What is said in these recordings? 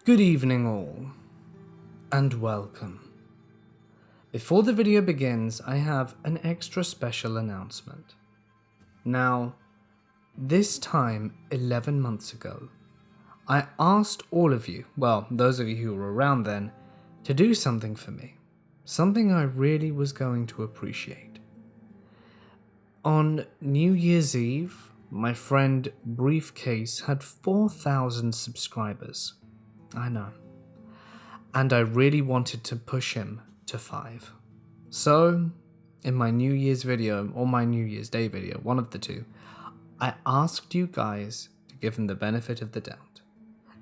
Good evening all, and welcome. Before the video begins, I have an extra special announcement. Now, this time 11 months ago, I asked all of you, well, those of you who were around then, to do something for me, something I really was going to appreciate. On New Year's Eve, my friend Briefcase had 4,000 subscribers. I know. And I really wanted to push him to 5. So, in my New Year's video, or my New Year's Day video, one of the two, I asked you guys to give him the benefit of the doubt.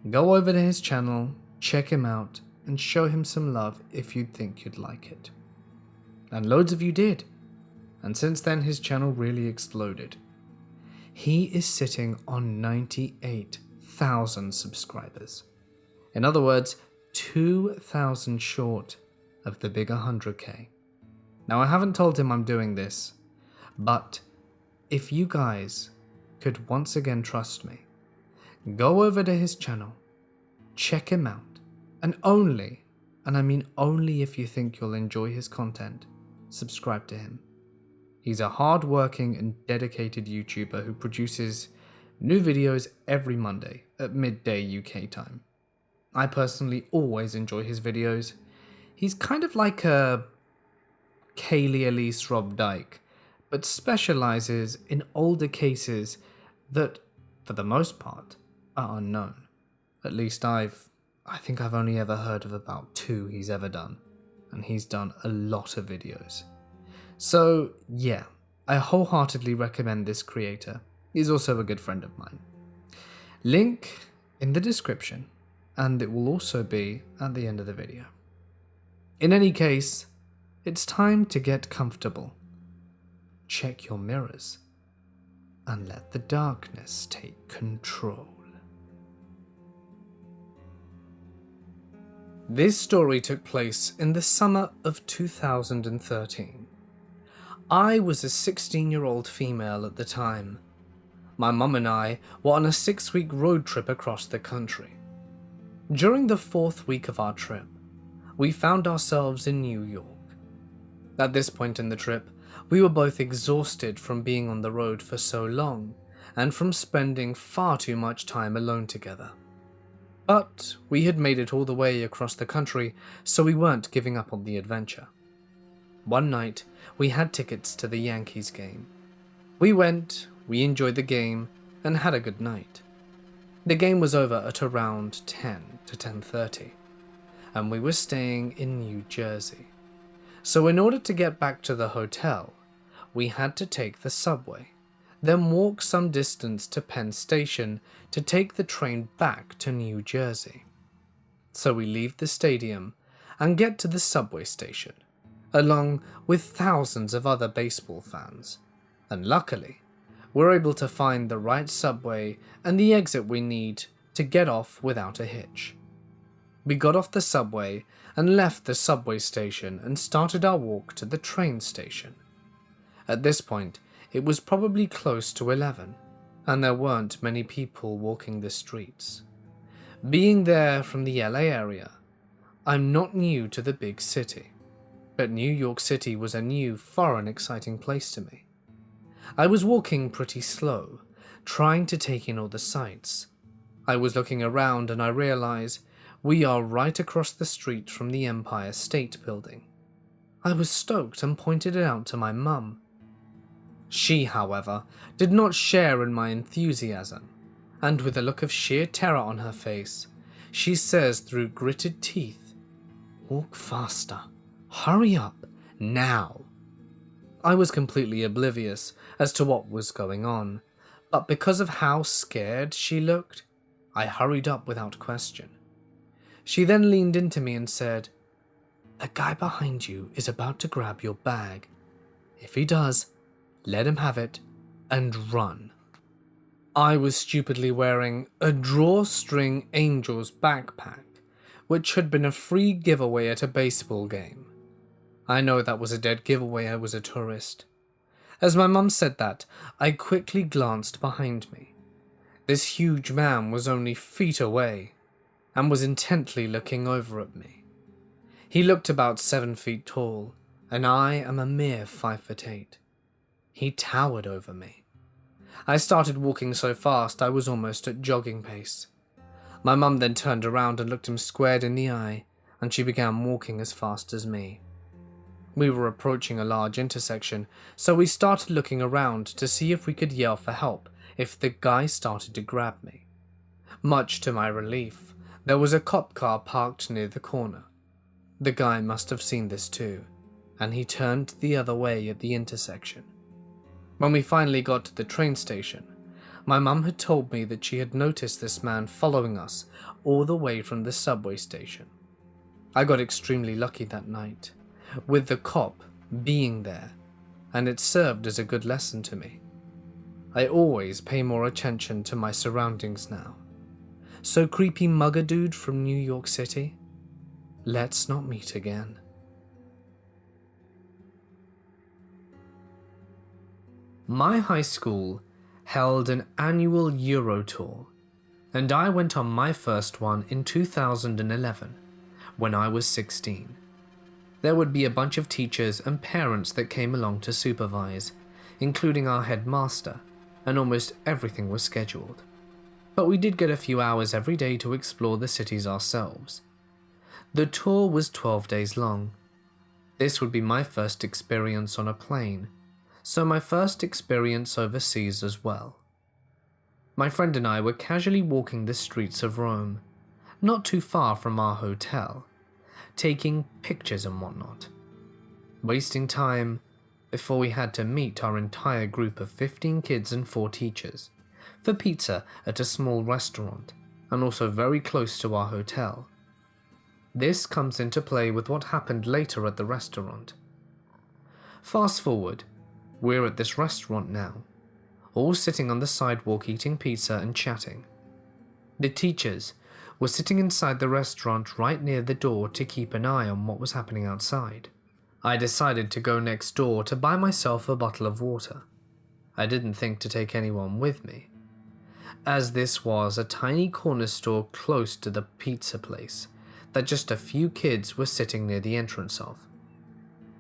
Go over to his channel, check him out, and show him some love if you think you'd like it. And loads of you did. And since then his channel really exploded. He is sitting on 98,000 subscribers. In other words, 2,000 short of the big 100k. Now I haven't told him I'm doing this, but if you guys could once again trust me, go over to his channel, check him out, and only, and I mean only if you think you'll enjoy his content, subscribe to him. He's a hard-working and dedicated YouTuber who produces new videos every Monday at midday UK time. I personally always enjoy his videos. He's kind of like a Kaylee Elise Rob Dyke, but specializes in older cases that, for the most part, are unknown. At least I think I've only ever heard of about 2 he's ever done, and he's done a lot of videos. So yeah, I wholeheartedly recommend this creator. He's also a good friend of mine. Link in the description, and it will also be at the end of the video. In any case, it's time to get comfortable. Check your mirrors, and let the darkness take control. This story took place in the summer of 2013. I was a 16-year-old female at the time. My mum and I were on a 6-week road trip across the country. During the 4th week of our trip, we found ourselves in New York. At this point in the trip, we were both exhausted from being on the road for so long and from spending far too much time alone together. But we had made it all the way across the country, so we weren't giving up on the adventure. One night, we had tickets to the Yankees game. We went, we enjoyed the game, and had a good night. The game was over at around 10 to 10:30, and we were staying in New Jersey. So in order to get back to the hotel, we had to take the subway, then walk some distance to Penn Station to take the train back to New Jersey. So we leave the stadium and get to the subway station, along with thousands of other baseball fans, and luckily, we're able to find the right subway and the exit we need to get off without a hitch. We got off the subway and left the subway station and started our walk to the train station. At this point, it was probably close to 11, and there weren't many people walking the streets. Being there from the LA area, I'm not new to the big city, but New York City was a new, foreign, exciting place to me. I was walking pretty slow, trying to take in all the sights. I was looking around and I realized we are right across the street from the Empire State Building. I was stoked and pointed it out to my mum. She, however, did not share in my enthusiasm, and with a look of sheer terror on her face, she says through gritted teeth, "Walk faster. Hurry up, now." I was completely oblivious as to what was going on, but because of how scared she looked, I hurried up without question. She then leaned into me and said, "A guy behind you is about to grab your bag. If he does, let him have it and run." I was stupidly wearing a drawstring Angels backpack, which had been a free giveaway at a baseball game. I know that was a dead giveaway, I was a tourist. As my mum said that, I quickly glanced behind me. This huge man was only feet away. and was intently looking over at me. He looked about 7 feet tall, and I am a mere 5'8". He towered over me. I started walking so fast I was almost at jogging pace. My mum then turned around and looked him squared in the eye, and she began walking as fast as me. We were approaching a large intersection, so we started looking around to see if we could yell for help if the guy started to grab me. Much to my relief, there was a cop car parked near the corner. The guy must have seen this too, and he turned the other way at the intersection. When we finally got to the train station, my mum had told me that she had noticed this man following us all the way from the subway station. I got extremely lucky that night, with the cop being there, and it served as a good lesson to me. I always pay more attention to my surroundings now. So creepy mugger dude from New York City, let's not meet again. My high school held an annual Euro tour, and I went on my first one in 2011, when I was 16. There would be a bunch of teachers and parents that came along to supervise, including our headmaster, and almost everything was scheduled. But we did get a few hours every day to explore the cities ourselves. The tour was 12 days long. This would be my first experience on a plane, so my first experience overseas as well. My friend and I were casually walking the streets of Rome, not too far from our hotel, taking pictures and whatnot, wasting time before we had to meet our entire group of 15 kids and 4 teachers for pizza at a small restaurant, and also very close to our hotel. This comes into play with what happened later at the restaurant. Fast forward, we're at this restaurant now, all sitting on the sidewalk eating pizza and chatting. The teachers were sitting inside the restaurant right near the door to keep an eye on what was happening outside. I decided to go next door to buy myself a bottle of water. I didn't think to take anyone with me, as this was a tiny corner store close to the pizza place that just a few kids were sitting near the entrance of.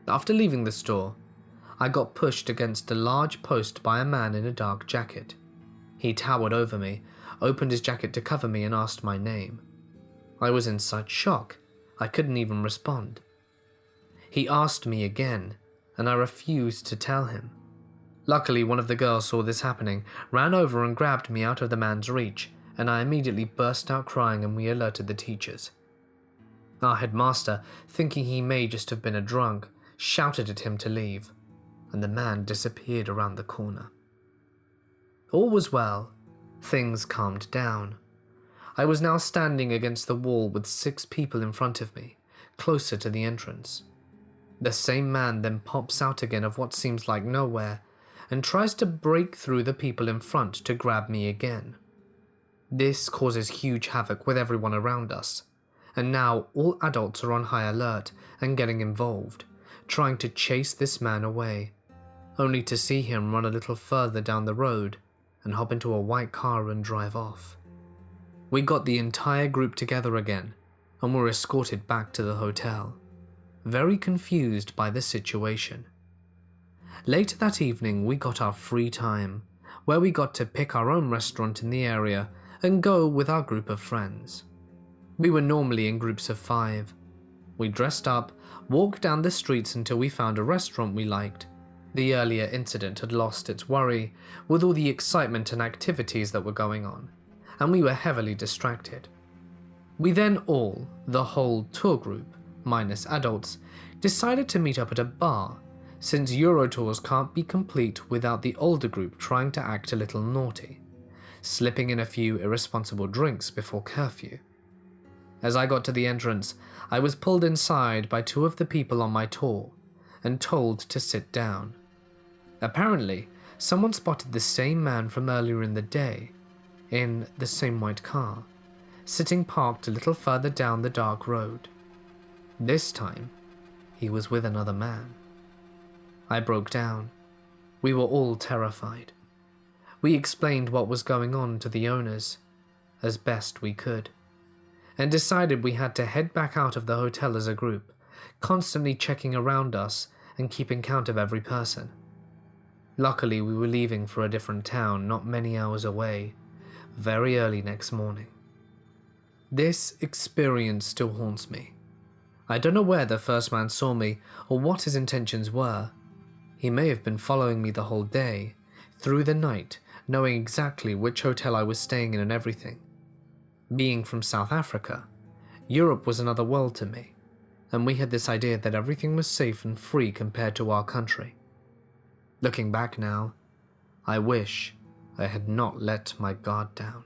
After leaving the store, I got pushed against a large post by a man in a dark jacket. He towered over me, opened his jacket to cover me, and asked my name. I was in such shock, I couldn't even respond. He asked me again, and I refused to tell him. Luckily, one of the girls saw this happening, ran over and grabbed me out of the man's reach, and I immediately burst out crying, and we alerted the teachers. Our headmaster, thinking he may just have been a drunk, shouted at him to leave, and the man disappeared around the corner. All was well. Things calmed down. I was now standing against the wall with 6 people in front of me, closer to the entrance. The same man then pops out again of what seems like nowhere and tries to break through the people in front to grab me again. This causes huge havoc with everyone around us, and now all adults are on high alert and getting involved, trying to chase this man away, only to see him run a little further down the road and hop into a white car and drive off. We got the entire group together again and were escorted back to the hotel, very confused by the situation. Later that evening, we got our free time, where we got to pick our own restaurant in the area and go with our group of friends. We were normally in groups of 5. We dressed up, walked down the streets until we found a restaurant we liked. The earlier incident had lost its worry with all the excitement and activities that were going on, and we were heavily distracted. We then all, the whole tour group, minus adults, decided to meet up at a bar, since Eurotours can't be complete without the older group trying to act a little naughty, slipping in a few irresponsible drinks before curfew. As I got to the entrance, I was pulled inside by 2 of the people on my tour and told to sit down. Apparently, someone spotted the same man from earlier in the day, in the same white car, sitting parked a little further down the dark road. This time, he was with another man. I broke down. We were all terrified. We explained what was going on to the owners, as best we could, and decided we had to head back out of the hotel as a group, constantly checking around us and keeping count of every person. Luckily, we were leaving for a different town not many hours away, very early next morning. This experience still haunts me. I don't know where the first man saw me or what his intentions were. He may have been following me the whole day, through the night, knowing exactly which hotel I was staying in and everything. Being from South Africa, Europe was another world to me, and we had this idea that everything was safe and free compared to our country. Looking back now, I wish I had not let my guard down.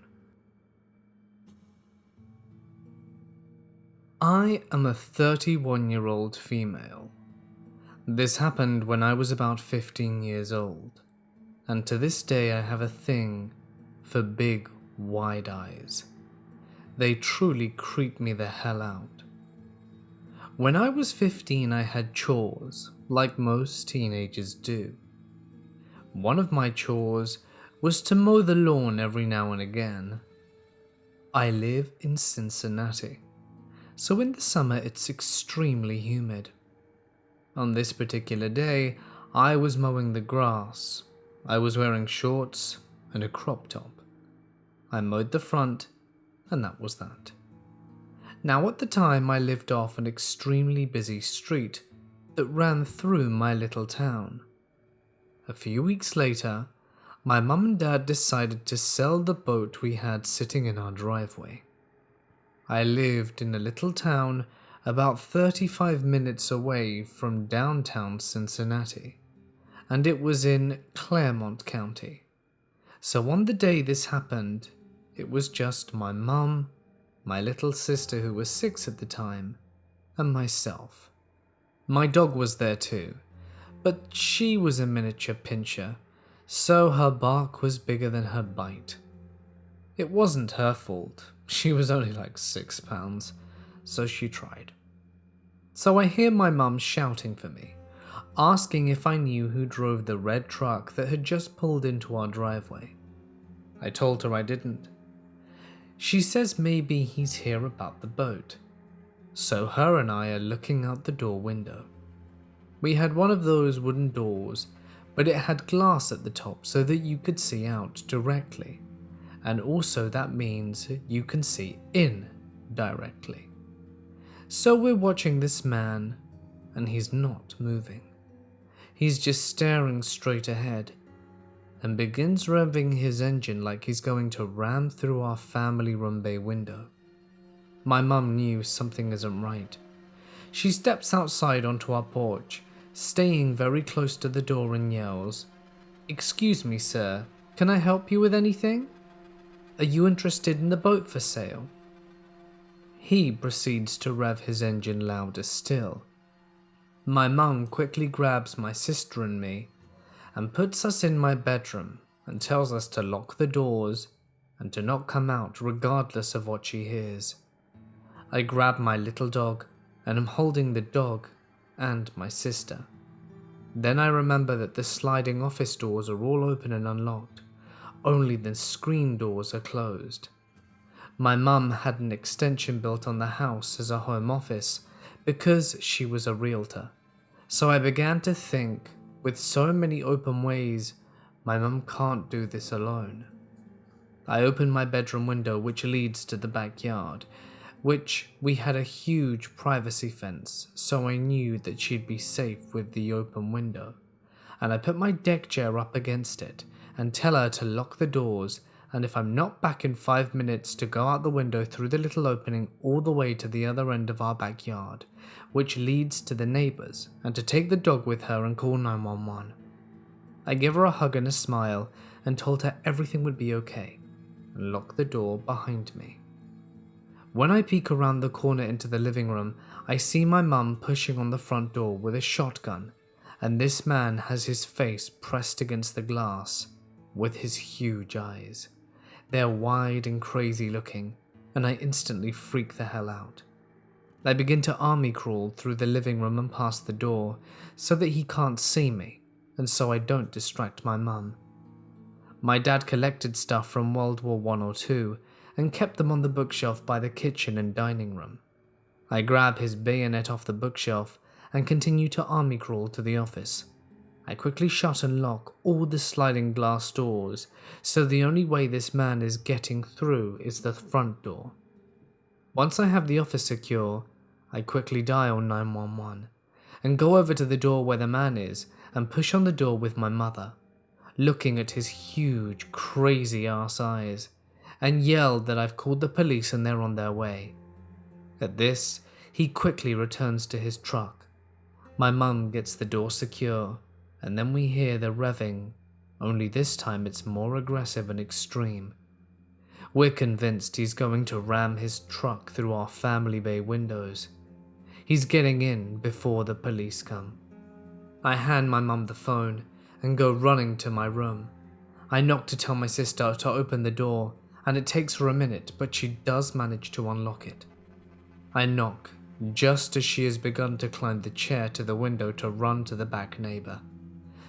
I am a 31-year-old female. This happened when I was about 15 years old, and to this day I have a thing for big, wide eyes. They truly creep me the hell out. When I was 15, I had chores, like most teenagers do. One of my chores was to mow the lawn every now and again. I live in Cincinnati, so in the summer it's extremely humid. On this particular day, I was mowing the grass. I was wearing shorts and a crop top. I mowed the front, and that was that. Now at the time I lived off an extremely busy street that ran through my little town. A few weeks later, my mum and dad decided to sell the boat we had sitting in our driveway. I lived in a little town about 35 minutes away from downtown Cincinnati, and it was in Claremont County. So on the day this happened, it was just my mum, my little sister who was 6 at the time, and myself. My dog was there too, but she was a miniature pinscher, so her bark was bigger than her bite. It wasn't her fault, she was only like 6 pounds, so she tried. So I hear my mum shouting for me, asking if I knew who drove the red truck that had just pulled into our driveway. I told her I didn't. She says maybe he's here about the boat. So her and I are looking out the door window. We had one of those wooden doors, but it had glass at the top so that you could see out directly. And also that means you can see in directly. So we're watching this man, and he's not moving. He's just staring straight ahead, and begins revving his engine like he's going to ram through our family room bay window. My mum knew something isn't right. She steps outside onto our porch, staying very close to the door, and yells, "Excuse me, sir, can I help you with anything? Are you interested in the boat for sale?" He proceeds to rev his engine louder still. My mum quickly grabs my sister and me and puts us in my bedroom and tells us to lock the doors and to not come out regardless of what she hears. I grab my little dog and am holding the dog and my sister. Then I remember that the sliding office doors are all open and unlocked, only the screen doors are closed. My mum had an extension built on the house as a home office because she was a realtor, so I began to think, with so many open ways, my mum can't do this alone. I opened my bedroom window, which leads to the backyard, which we had a huge privacy fence, so I knew that she'd be safe with the open window, and I put my deck chair up against it and tell her to lock the doors, and if I'm not back in 5 minutes, to go out the window through the little opening all the way to the other end of our backyard, which leads to the neighbors, and to take the dog with her and call 911. I give her a hug and a smile and told her everything would be okay, and locked the door behind me. When I peek around the corner into the living room, I see my mum pushing on the front door with a shotgun, and this man has his face pressed against the glass with his huge eyes. They're wide and crazy looking, and I instantly freak the hell out. I begin to army crawl through the living room and past the door so that he can't see me, and so I don't distract my mum. My dad collected stuff from World War I or II, and kept them on the bookshelf by the kitchen and dining room. I grab his bayonet off the bookshelf and continue to army crawl to the office. I quickly shut and lock all the sliding glass doors, so the only way this man is getting through is the front door. Once I have the office secure, I quickly dial 911 and go over to the door where the man is and push on the door with my mother, looking at his huge, crazy-ass eyes, and yell that I've called the police and they're on their way. At this, he quickly returns to his truck. My mum gets the door secure, and then we hear the revving, only this time it's more aggressive and extreme. We're convinced he's going to ram his truck through our family bay windows. He's getting in before the police come. I hand my mum the phone and go running to my room. I knock to tell my sister to open the door, and it takes her a minute, but she does manage to unlock it. I knock just as she has begun to climb the chair to the window to run to the back neighbor.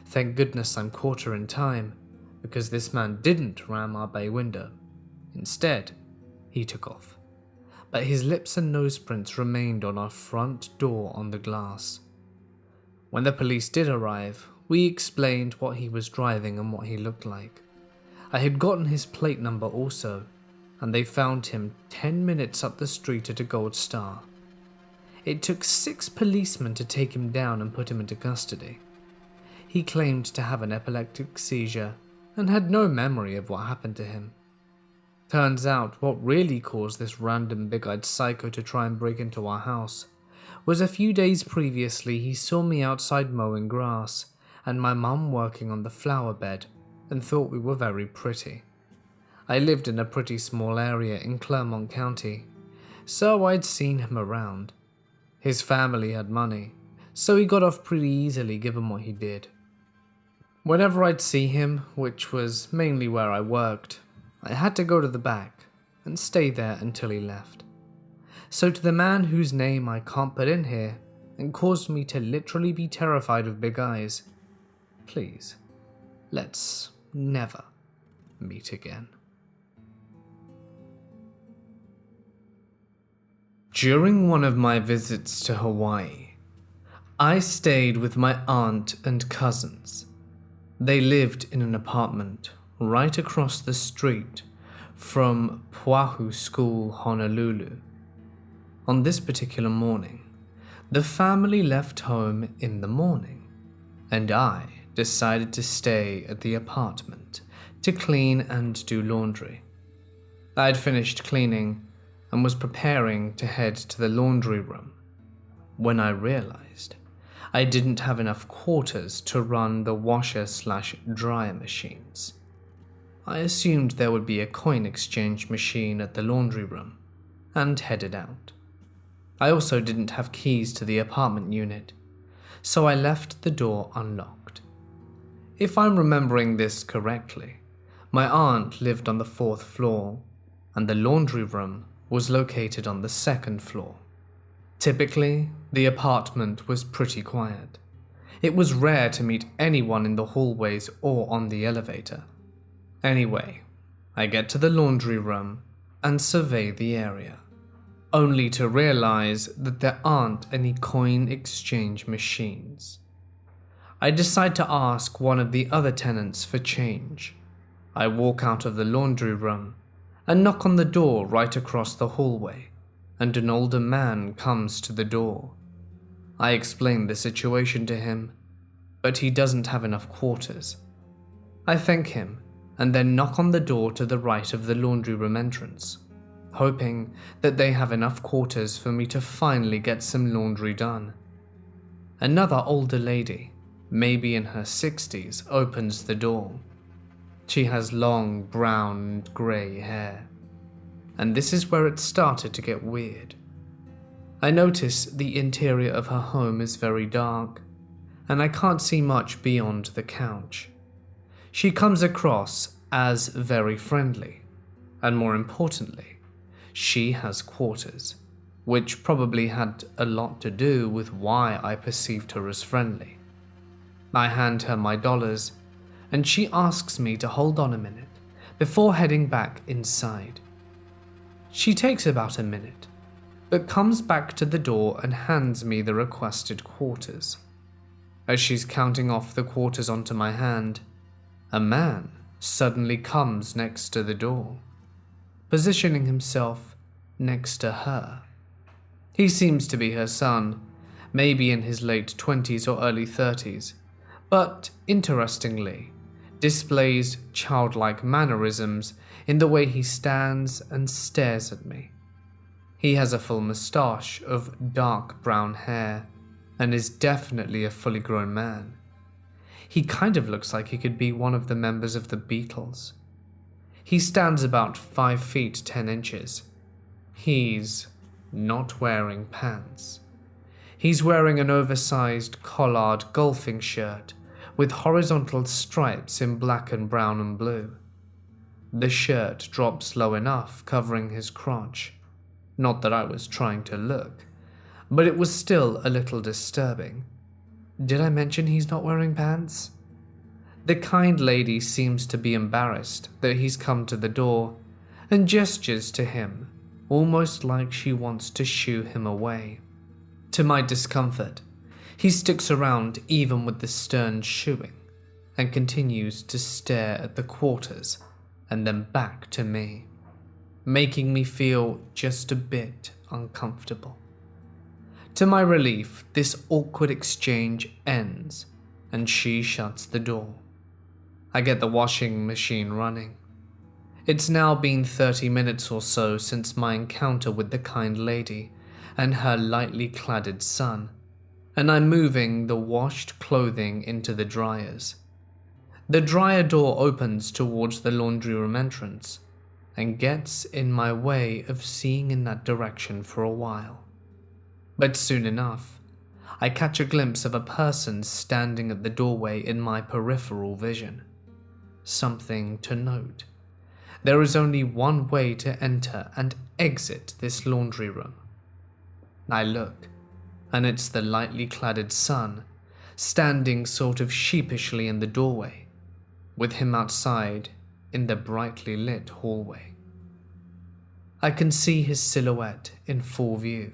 Thank goodness I'm caught her in time, because this man didn't ram our bay window. Instead, he took off. But his lips and nose prints remained on our front door on the glass. When the police did arrive, we explained what he was driving and what he looked like. I had gotten his plate number also, and they found him 10 minutes up the street at a Gold Star. It took 6 policemen to take him down and put him into custody. He claimed to have an epileptic seizure and had no memory of what happened to him. Turns out what really caused this random big-eyed psycho to try and break into our house was a few days previously he saw me outside mowing grass and my mum working on the flower bed and thought we were very pretty. I lived in a pretty small area in Clermont County, so I'd seen him around. His family had money, so he got off pretty easily given what he did. Whenever I'd see him, which was mainly where I worked, I had to go to the back and stay there until he left. So to the man whose name I can't put in here and caused me to literally be terrified of big eyes, please, let's never meet again. During one of my visits to Hawaii, I stayed with my aunt and cousins. They lived in an apartment right across the street from Puahu School, Honolulu. On this particular morning, the family left home in the morning, and I decided to stay at the apartment to clean and do laundry. I had finished cleaning and was preparing to head to the laundry room when I realized I didn't have enough quarters to run the washer/dryer machines. I assumed there would be a coin exchange machine at the laundry room and headed out. I also didn't have keys to the apartment unit, so I left the door unlocked. If I'm remembering this correctly, my aunt lived on the 4th floor, and the laundry room was located on the 2nd floor. Typically, the apartment was pretty quiet. It was rare to meet anyone in the hallways or on the elevator. Anyway, I get to the laundry room and survey the area, only to realize that there aren't any coin exchange machines. I decide to ask one of the other tenants for change. I walk out of the laundry room and knock on the door right across the hallway, and an older man comes to the door. I explain the situation to him, but he doesn't have enough quarters. I thank him and then knock on the door to the right of the laundry room entrance, hoping that they have enough quarters for me to finally get some laundry done. Another older lady, maybe in her 60s, opens the door. She has long brown and grey hair, and this is where it started to get weird. I notice the interior of her home is very dark, and I can't see much beyond the couch. She comes across as very friendly, and more importantly, she has quarters, which probably had a lot to do with why I perceived her as friendly. I hand her my dollars, and she asks me to hold on a minute before heading back inside. She takes about a minute, but comes back to the door and hands me the requested quarters. As she's counting off the quarters onto my hand, a man suddenly comes next to the door, positioning himself next to her. He seems to be her son, maybe in his late 20s or early 30s, but interestingly, displays childlike mannerisms in the way he stands and stares at me. He has a full moustache of dark brown hair and is definitely a fully grown man. He kind of looks like he could be one of the members of the Beatles. He stands about 5 feet 10 inches. He's not wearing pants. He's wearing an oversized collared golfing shirt with horizontal stripes in black and brown and blue. The shirt drops low enough, covering his crotch. Not that I was trying to look, but it was still a little disturbing. Did I mention he's not wearing pants? The kind lady seems to be embarrassed that he's come to the door and gestures to him, almost like she wants to shoo him away. To my discomfort, he sticks around even with the stern shooing and continues to stare at the quarters and then back to me, making me feel just a bit uncomfortable. To my relief, this awkward exchange ends and she shuts the door. I get the washing machine running. It's now been 30 minutes or so since my encounter with the kind lady and her lightly cladded son, and I'm moving the washed clothing into the dryers. The dryer door opens towards the laundry room entrance and gets in my way of seeing in that direction for a while. But soon enough, I catch a glimpse of a person standing at the doorway in my peripheral vision. Something to note. There is only one way to enter and exit this laundry room. I look, and it's the lightly cladded son, standing sort of sheepishly in the doorway, with him outside in the brightly lit hallway. I can see his silhouette in full view.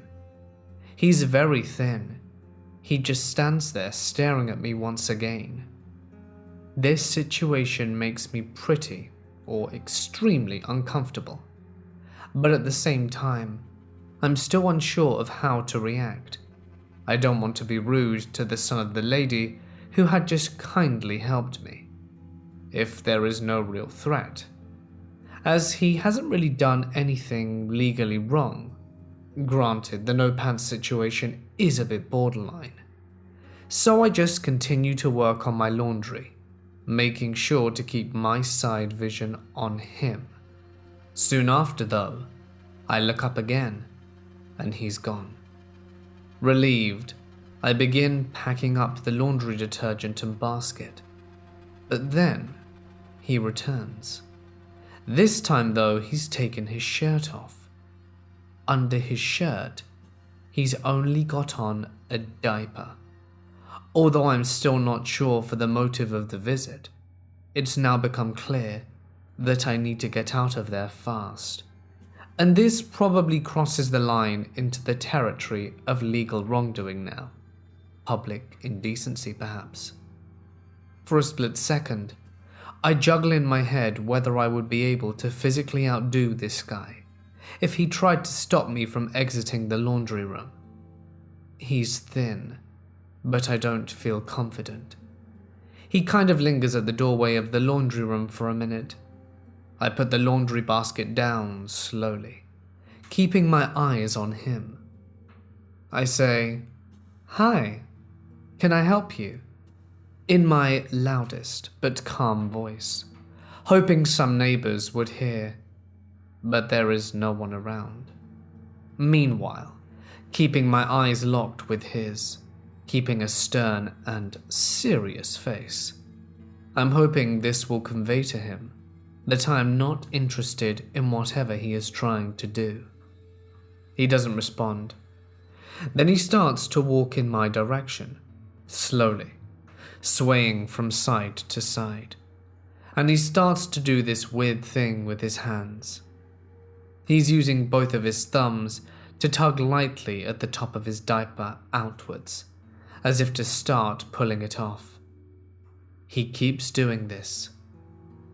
He's very thin. He just stands there staring at me once again. This situation makes me pretty or extremely uncomfortable, but at the same time, I'm still unsure of how to react. I don't want to be rude to the son of the lady who had just kindly helped me, if there is no real threat, as he hasn't really done anything legally wrong. Granted, the no pants situation is a bit borderline. So I just continue to work on my laundry, making sure to keep my side vision on him. Soon after, though, I look up again, and he's gone. Relieved, I begin packing up the laundry detergent and basket. But then, he returns. This time, though, he's taken his shirt off. Under his shirt, he's only got on a diaper. Although I'm still not sure for the motive of the visit, it's now become clear that I need to get out of there fast. And this probably crosses the line into the territory of legal wrongdoing now. Public indecency, perhaps. For a split second, I juggle in my head whether I would be able to physically outdo this guy if he tried to stop me from exiting the laundry room. He's thin, but I don't feel confident. He kind of lingers at the doorway of the laundry room for a minute. I put the laundry basket down slowly, keeping my eyes on him. I say, "Hi, can I help you?" in my loudest but calm voice, hoping some neighbors would hear, but there is no one around. Meanwhile, keeping my eyes locked with his, keeping a stern and serious face, I'm hoping this will convey to him that I am not interested in whatever he is trying to do. He doesn't respond. Then he starts to walk in my direction, slowly, swaying from side to side, and he starts to do this weird thing with his hands. He's using both of his thumbs to tug lightly at the top of his diaper outwards, as if to start pulling it off. He keeps doing this.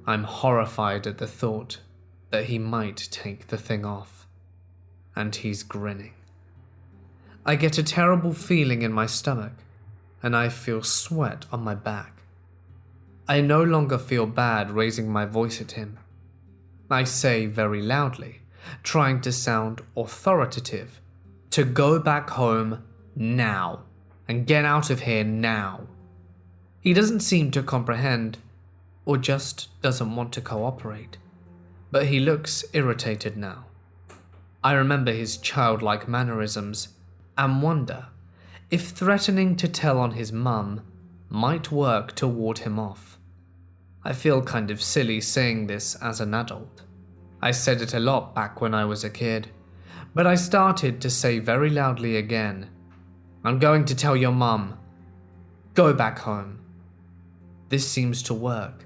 I'm horrified at the thought that he might take the thing off. And he's grinning. I get a terrible feeling in my stomach, and I feel sweat on my back. I no longer feel bad raising my voice at him. I say very loudly, trying to sound authoritative, to go back home now, and get out of here now. He doesn't seem to comprehend, or just doesn't want to cooperate, but he looks irritated now. I remember his childlike mannerisms and wonder if threatening to tell on his mum might work to ward him off. I feel kind of silly saying this as an adult. I said it a lot back when I was a kid, but I started to say very loudly again, I'm going to tell your mum. Go back home. This seems to work.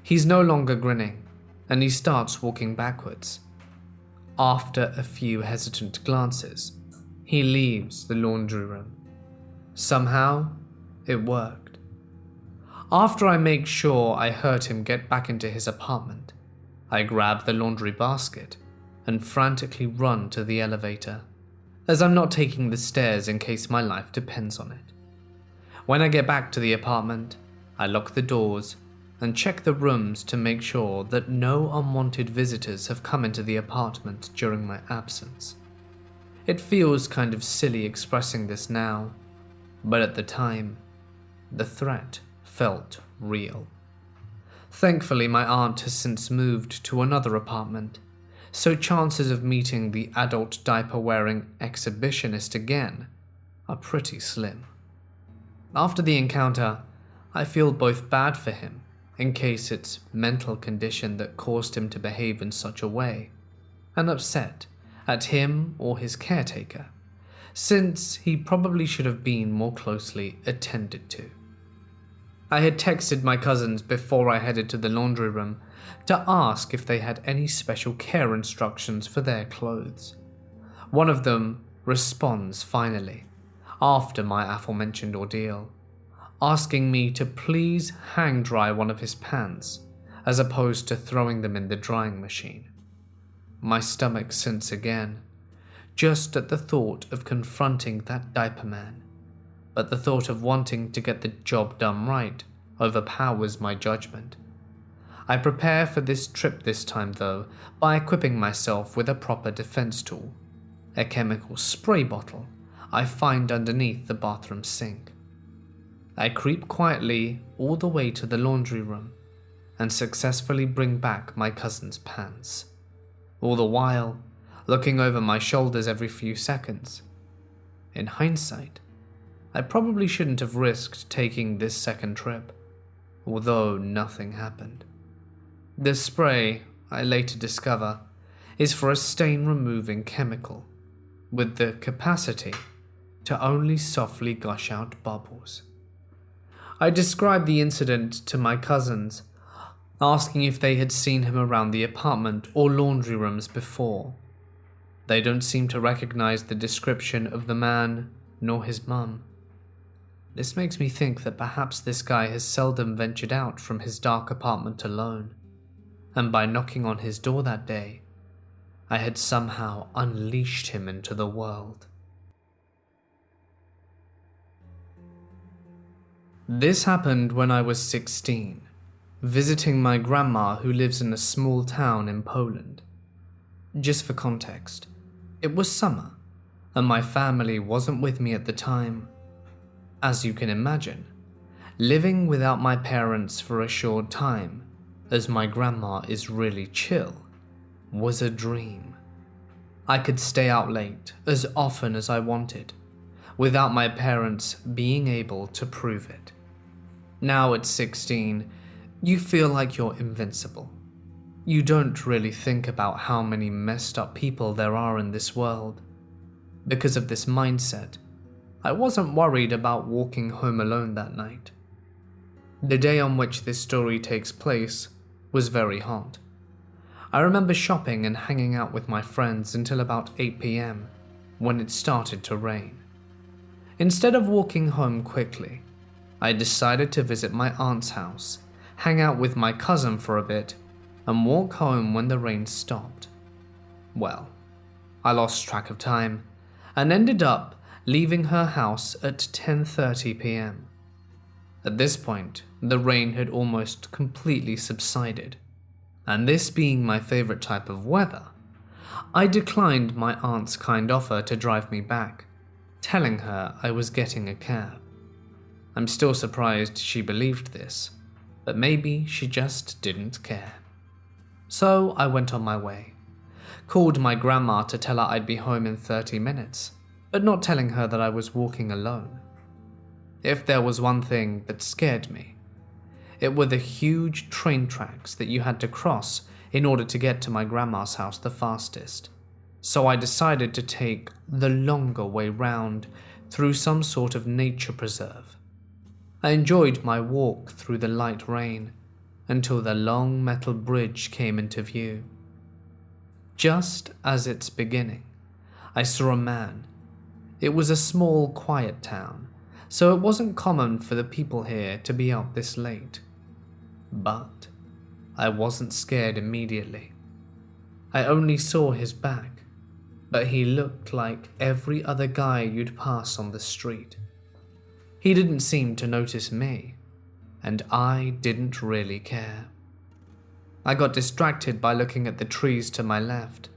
He's no longer grinning, and he starts walking backwards. After a few hesitant glances, he leaves the laundry room. Somehow, it worked. After I make sure I heard him get back into his apartment, I grab the laundry basket and frantically run to the elevator, as I'm not taking the stairs in case my life depends on it. When I get back to the apartment, I lock the doors and check the rooms to make sure that no unwanted visitors have come into the apartment during my absence. It feels kind of silly expressing this now, but at the time, the threat felt real. Thankfully, my aunt has since moved to another apartment, so chances of meeting the adult diaper-wearing exhibitionist again are pretty slim. After the encounter, I feel both bad for him, in case it's mental condition that caused him to behave in such a way, and upset at him or his caretaker, since he probably should have been more closely attended to. I had texted my cousins before I headed to the laundry room to ask if they had any special care instructions for their clothes. One of them responds finally, after my aforementioned ordeal, asking me to please hang dry one of his pants, as opposed to throwing them in the drying machine. My stomach sinks again, just at the thought of confronting that diaper man, but the thought of wanting to get the job done right overpowers my judgment. I prepare for this trip this time though by equipping myself with a proper defense tool, a chemical spray bottle I find underneath the bathroom sink. I creep quietly all the way to the laundry room and successfully bring back my cousin's pants, all the while looking over my shoulders every few seconds. In hindsight, I probably shouldn't have risked taking this second trip, although nothing happened. The spray, I later discover, is for a stain-removing chemical, with the capacity to only softly gush out bubbles. I described the incident to my cousins, asking if they had seen him around the apartment or laundry rooms before. They don't seem to recognize the description of the man nor his mum. This makes me think that perhaps this guy has seldom ventured out from his dark apartment alone, and by knocking on his door that day, I had somehow unleashed him into the world. This happened when I was 16, visiting my grandma who lives in a small town in Poland. Just for context, it was summer, and my family wasn't with me at the time. As you can imagine, living without my parents for a short time, as my grandma is really chill, was a dream. I could stay out late as often as I wanted, without my parents being able to prove it. Now at 16, you feel like you're invincible. You don't really think about how many messed up people there are in this world. Because of this mindset, I wasn't worried about walking home alone that night. The day on which this story takes place was very hot. I remember shopping and hanging out with my friends until about 8 p.m. when it started to rain. Instead of walking home quickly, I decided to visit my aunt's house, hang out with my cousin for a bit, and walk home when the rain stopped. Well, I lost track of time and ended up leaving her house at 10:30 p.m. At this point, the rain had almost completely subsided, and this being my favorite type of weather, I declined my aunt's kind offer to drive me back, telling her I was getting a cab. I'm still surprised she believed this, but maybe she just didn't care. So I went on my way, called my grandma to tell her I'd be home in 30 minutes, but not telling her that I was walking alone. If there was one thing that scared me, it were the huge train tracks that you had to cross in order to get to my grandma's house the fastest. So I decided to take the longer way round through some sort of nature preserve. I enjoyed my walk through the light rain until the long metal bridge came into view. Just as its beginning, I saw a man. It was a small, quiet town, so it wasn't common for the people here to be out this late. But I wasn't scared immediately. I only saw his back, but he looked like every other guy you'd pass on the street. He didn't seem to notice me, and I didn't really care. I got distracted by looking at the trees to my left,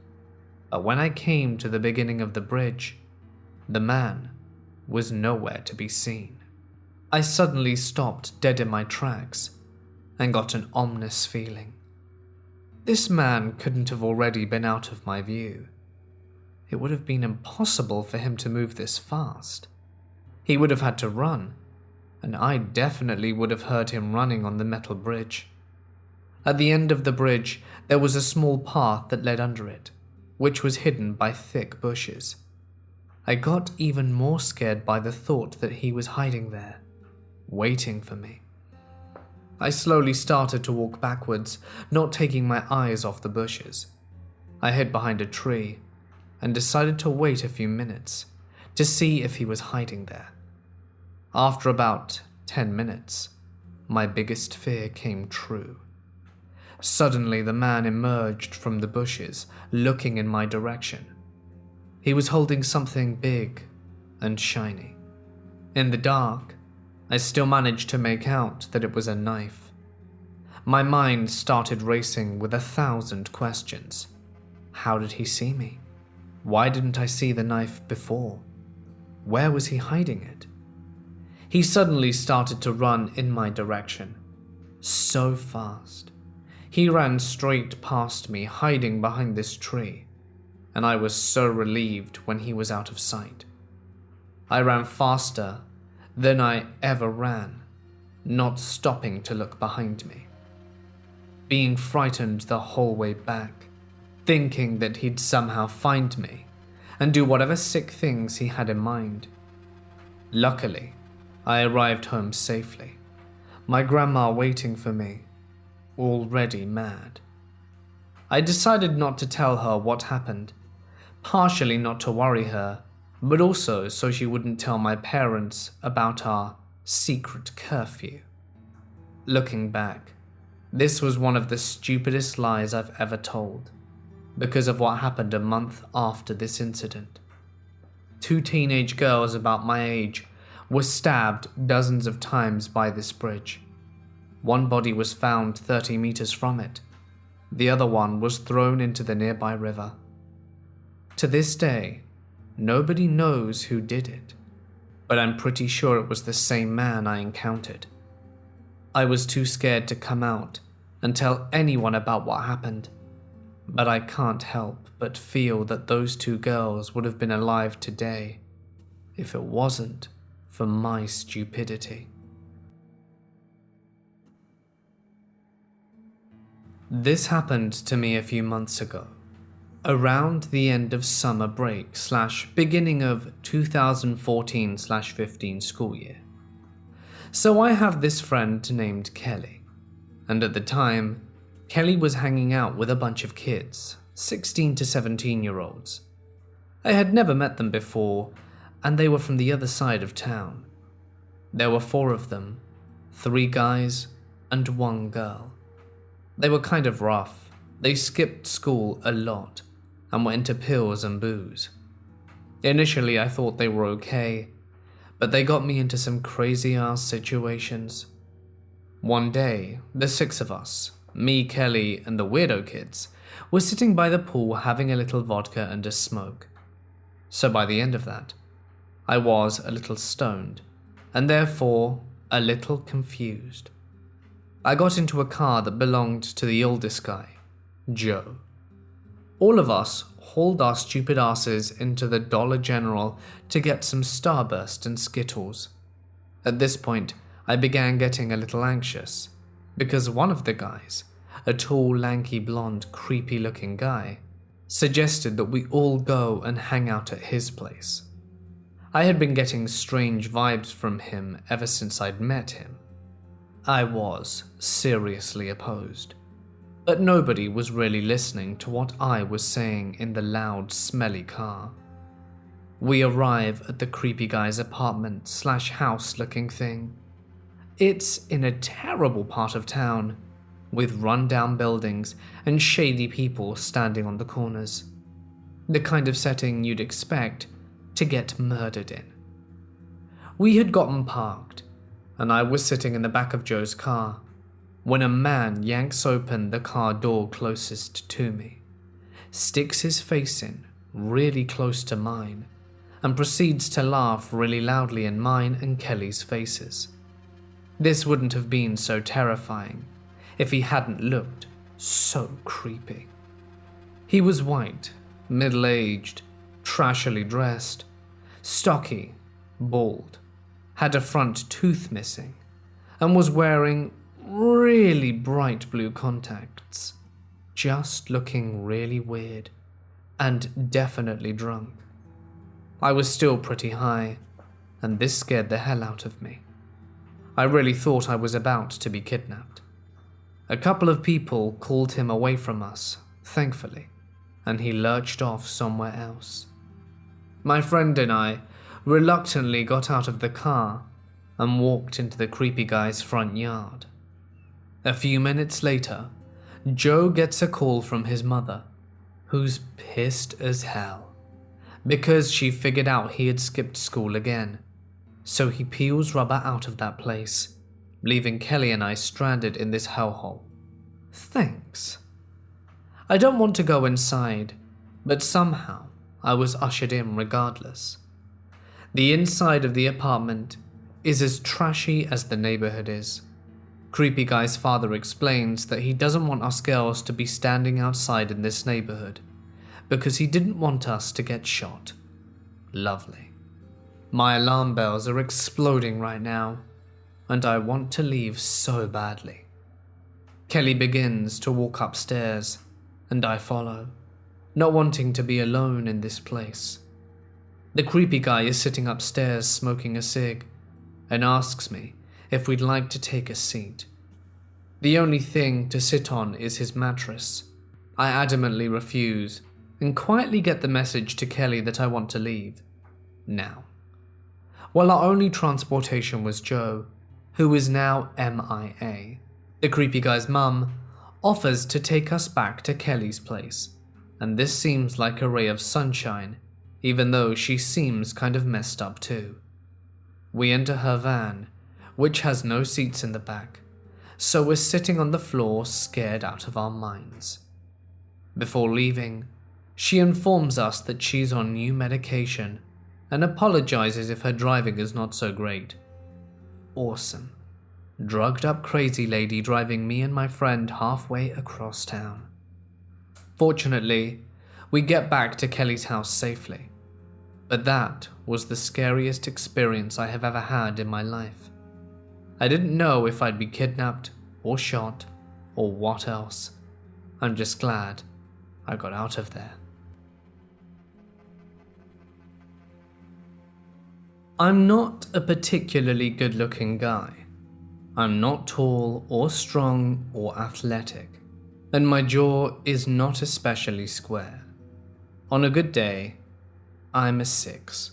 but when I came to the beginning of the bridge, the man was nowhere to be seen. I suddenly stopped dead in my tracks and got an ominous feeling. This man couldn't have already been out of my view. It would have been impossible for him to move this fast. He would have had to run, and I definitely would have heard him running on the metal bridge. At the end of the bridge, there was a small path that led under it, which was hidden by thick bushes. I got even more scared by the thought that he was hiding there, waiting for me. I slowly started to walk backwards, not taking my eyes off the bushes. I hid behind a tree and decided to wait a few minutes to see if he was hiding there. After about 10 minutes, my biggest fear came true. Suddenly, the man emerged from the bushes, looking in my direction. He was holding something big and shiny. In the dark, I still managed to make out that it was a knife. My mind started racing with 1,000 questions. How did he see me? Why didn't I see the knife before? Where was he hiding it? He suddenly started to run in my direction. So fast. He ran straight past me, hiding behind this tree, and I was so relieved when he was out of sight. I ran faster than I ever ran, not stopping to look behind me. Being frightened the whole way back, thinking that he'd somehow find me and do whatever sick things he had in mind. Luckily, I arrived home safely, my grandma waiting for me, already mad. I decided not to tell her what happened, partially not to worry her, but also so she wouldn't tell my parents about our secret curfew. Looking back, this was one of the stupidest lies I've ever told, because of what happened a month after this incident. 2 teenage girls about my age were stabbed dozens of times by this bridge. One body was found 30 meters from it. The other one was thrown into the nearby river. To this day, nobody knows who did it, but I'm pretty sure it was the same man I encountered. I was too scared to come out and tell anyone about what happened, but I can't help but feel that those 2 girls would have been alive today if it wasn't for my stupidity. This happened to me a few months ago, around the end of summer break / beginning of 2014/15 school year. So I have this friend named Kelly, and at the time, Kelly was hanging out with a bunch of kids, 16 to 17-year-olds. I had never met them before, and they were from the other side of town. There were 4 of them, 3 guys and 1 girl. They were kind of rough. They skipped school a lot and were into pills and booze. Initially, I thought they were okay, but they got me into some crazy-ass situations. One day, the 6 of us, me, Kelly, and the weirdo kids, were sitting by the pool having a little vodka and a smoke. So by the end of that, I was a little stoned, and therefore a little confused. I got into a car that belonged to the oldest guy, Joe. All of us hauled our stupid asses into the Dollar General to get some Starburst and Skittles. At this point, I began getting a little anxious, because one of the guys, a tall, lanky, blonde, creepy-looking guy, suggested that we all go and hang out at his place. I had been getting strange vibes from him ever since I'd met him. I was seriously opposed, but nobody was really listening to what I was saying in the loud, smelly car. We arrive at the creepy guy's apartment/house looking thing. It's in a terrible part of town, with run-down buildings and shady people standing on the corners. The kind of setting you'd expect to get murdered in. We had gotten parked, and I was sitting in the back of Joe's car, when a man yanks open the car door closest to me, sticks his face in really close to mine, and proceeds to laugh really loudly in mine and Kelly's faces. This wouldn't have been so terrifying if he hadn't looked so creepy. He was white, middle-aged, trashily dressed, stocky, bald, had a front tooth missing, and was wearing really bright blue contacts, just looking really weird, and definitely drunk. I was still pretty high, and this scared the hell out of me. I really thought I was about to be kidnapped. A couple of people called him away from us, thankfully, and he lurched off somewhere else. My friend and I reluctantly got out of the car and walked into the creepy guy's front yard. A few minutes later, Joe gets a call from his mother, who's pissed as hell, because she figured out he had skipped school again. So he peels rubber out of that place, leaving Kelly and I stranded in this hellhole. Thanks. I don't want to go inside, but somehow I was ushered in regardless. The inside of the apartment is as trashy as the neighborhood is. Creepy guy's father explains that he doesn't want us girls to be standing outside in this neighborhood, because he didn't want us to get shot. Lovely. My alarm bells are exploding right now, and I want to leave so badly. Kelly begins to walk upstairs, and I follow, not wanting to be alone in this place. The creepy guy is sitting upstairs smoking a cig, and asks me if we'd like to take a seat. The only thing to sit on is his mattress. I adamantly refuse, and quietly get the message to Kelly that I want to leave now. While our only transportation was Joe, who is now MIA, the creepy guy's mum offers to take us back to Kelly's place, and this seems like a ray of sunshine, even though she seems kind of messed up too. We enter her van, which has no seats in the back, so we're sitting on the floor scared out of our minds. Before leaving, she informs us that she's on new medication and apologizes if her driving is not so great. Awesome. Drugged up crazy lady driving me and my friend halfway across town. Fortunately, we get back to Kelly's house safely, but that was the scariest experience I have ever had in my life. I didn't know if I'd be kidnapped or shot or what else. I'm just glad I got out of there. I'm not a particularly good-looking guy. I'm not tall or strong or athletic. and my jaw is not especially square. On a good day, I'm a 6.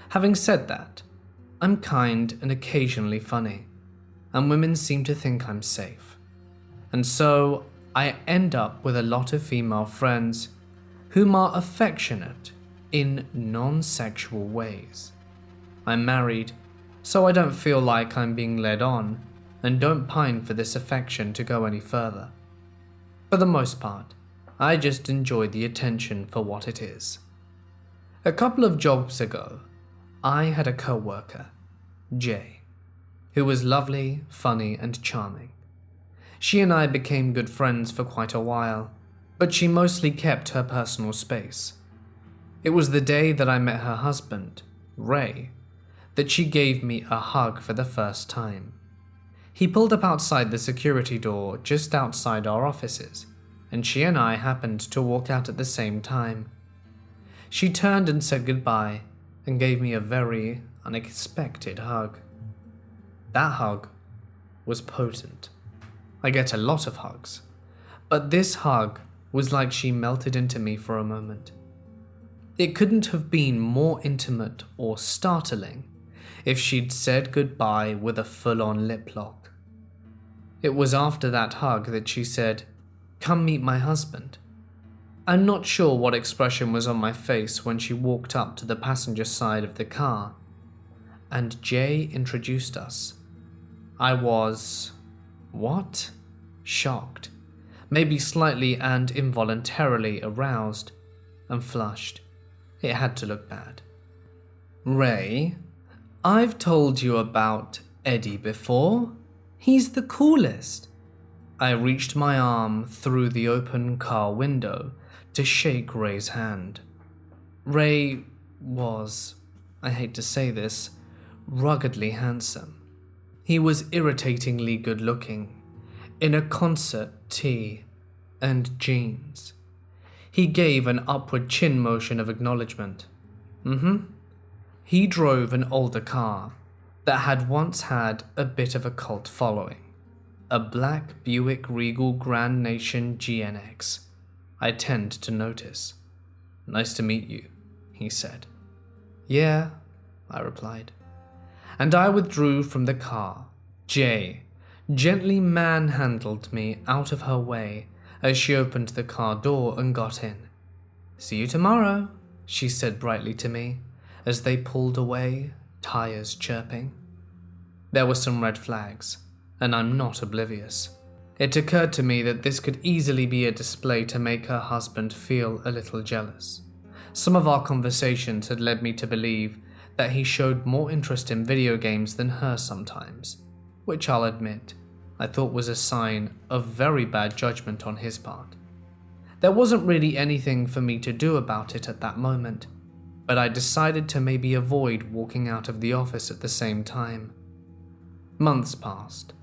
Having said that, I'm kind and occasionally funny, and women seem to think I'm safe. And so I end up with a lot of female friends whom are affectionate in non-sexual ways. I'm married, so I don't feel like I'm being led on, and don't pine for this affection to go any further. For the most part, I just enjoy the attention for what it is. A couple of jobs ago, I had a co-worker, Jay, who was lovely, funny, and charming. She and I became good friends for quite a while, but she mostly kept her personal space. It was the day that I met her husband, Ray, that she gave me a hug for the first time. He pulled up outside the security door just outside our offices, and she and I happened to walk out at the same time. She turned and said goodbye and gave me a very unexpected hug. That hug was potent. I get a lot of hugs, but this hug was like she melted into me for a moment. It couldn't have been more intimate or startling if she'd said goodbye with a full-on lip lock. It was after that hug that she said, "Come meet my husband." I'm not sure what expression was on my face when she walked up to the passenger side of the car, and Jay introduced us. I was... what? Shocked, maybe slightly and involuntarily aroused, and flushed. It had to look bad. "Ray, I've told you about Eddie before. He's the coolest." I reached my arm through the open car window to shake Ray's hand. Ray was, I hate to say this, ruggedly handsome. He was irritatingly good-looking, in a concert tee and jeans. He gave an upward chin motion of acknowledgement. He drove an older car that had once had a bit of a cult following. A black Buick Regal Grand Nation GNX. I tend to notice. "Nice to meet you," he said. "Yeah," I replied. And I withdrew from the car. Jay gently manhandled me out of her way as she opened the car door and got in. "See you tomorrow," she said brightly to me as they pulled away, tires chirping. There were some red flags, and I'm not oblivious. It occurred to me that this could easily be a display to make her husband feel a little jealous. Some of our conversations had led me to believe that he showed more interest in video games than her sometimes, which I'll admit I thought was a sign of very bad judgment on his part. There wasn't really anything for me to do about it at that moment, but I decided to maybe avoid walking out of the office at the same time. Months passed,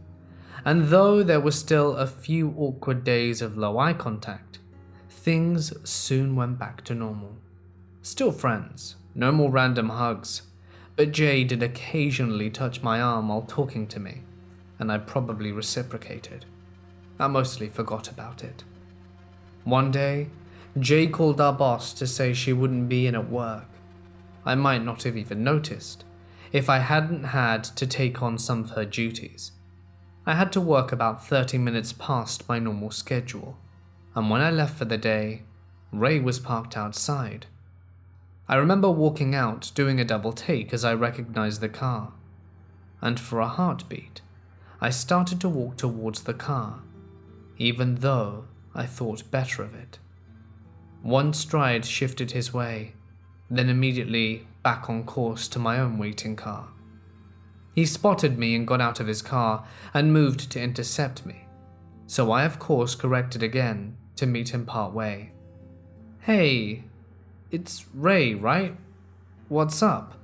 and though there were still a few awkward days of low eye contact, things soon went back to normal. Still friends, no more random hugs, but Jay did occasionally touch my arm while talking to me, and I probably reciprocated. I mostly forgot about it. One day, Jay called our boss to say she wouldn't be in at work. I might not have even noticed if I hadn't had to take on some of her duties. I had to work about 30 minutes past my normal schedule, and when I left for the day, Ray was parked outside. I remember walking out doing a double take as I recognized the car, and for a heartbeat, I started to walk towards the car, even though I thought better of it. One stride shifted his way, then immediately back on course to my own waiting car. He spotted me and got out of his car and moved to intercept me, so I of course corrected again to meet him part way. "Hey, it's Ray, right? What's up?"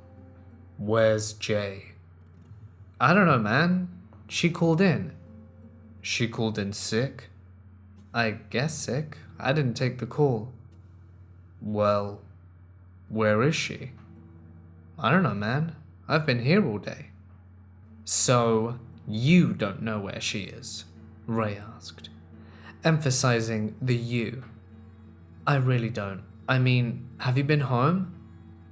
"Where's Jay?" "I don't know, man. She called in." "She called in sick?" "I guess sick. I didn't take the call." "Well, where is she?" "I don't know, man. I've been here all day." "So, you don't know where she is?" Ray asked. emphasizing the you. I really don't. I mean, have you been home?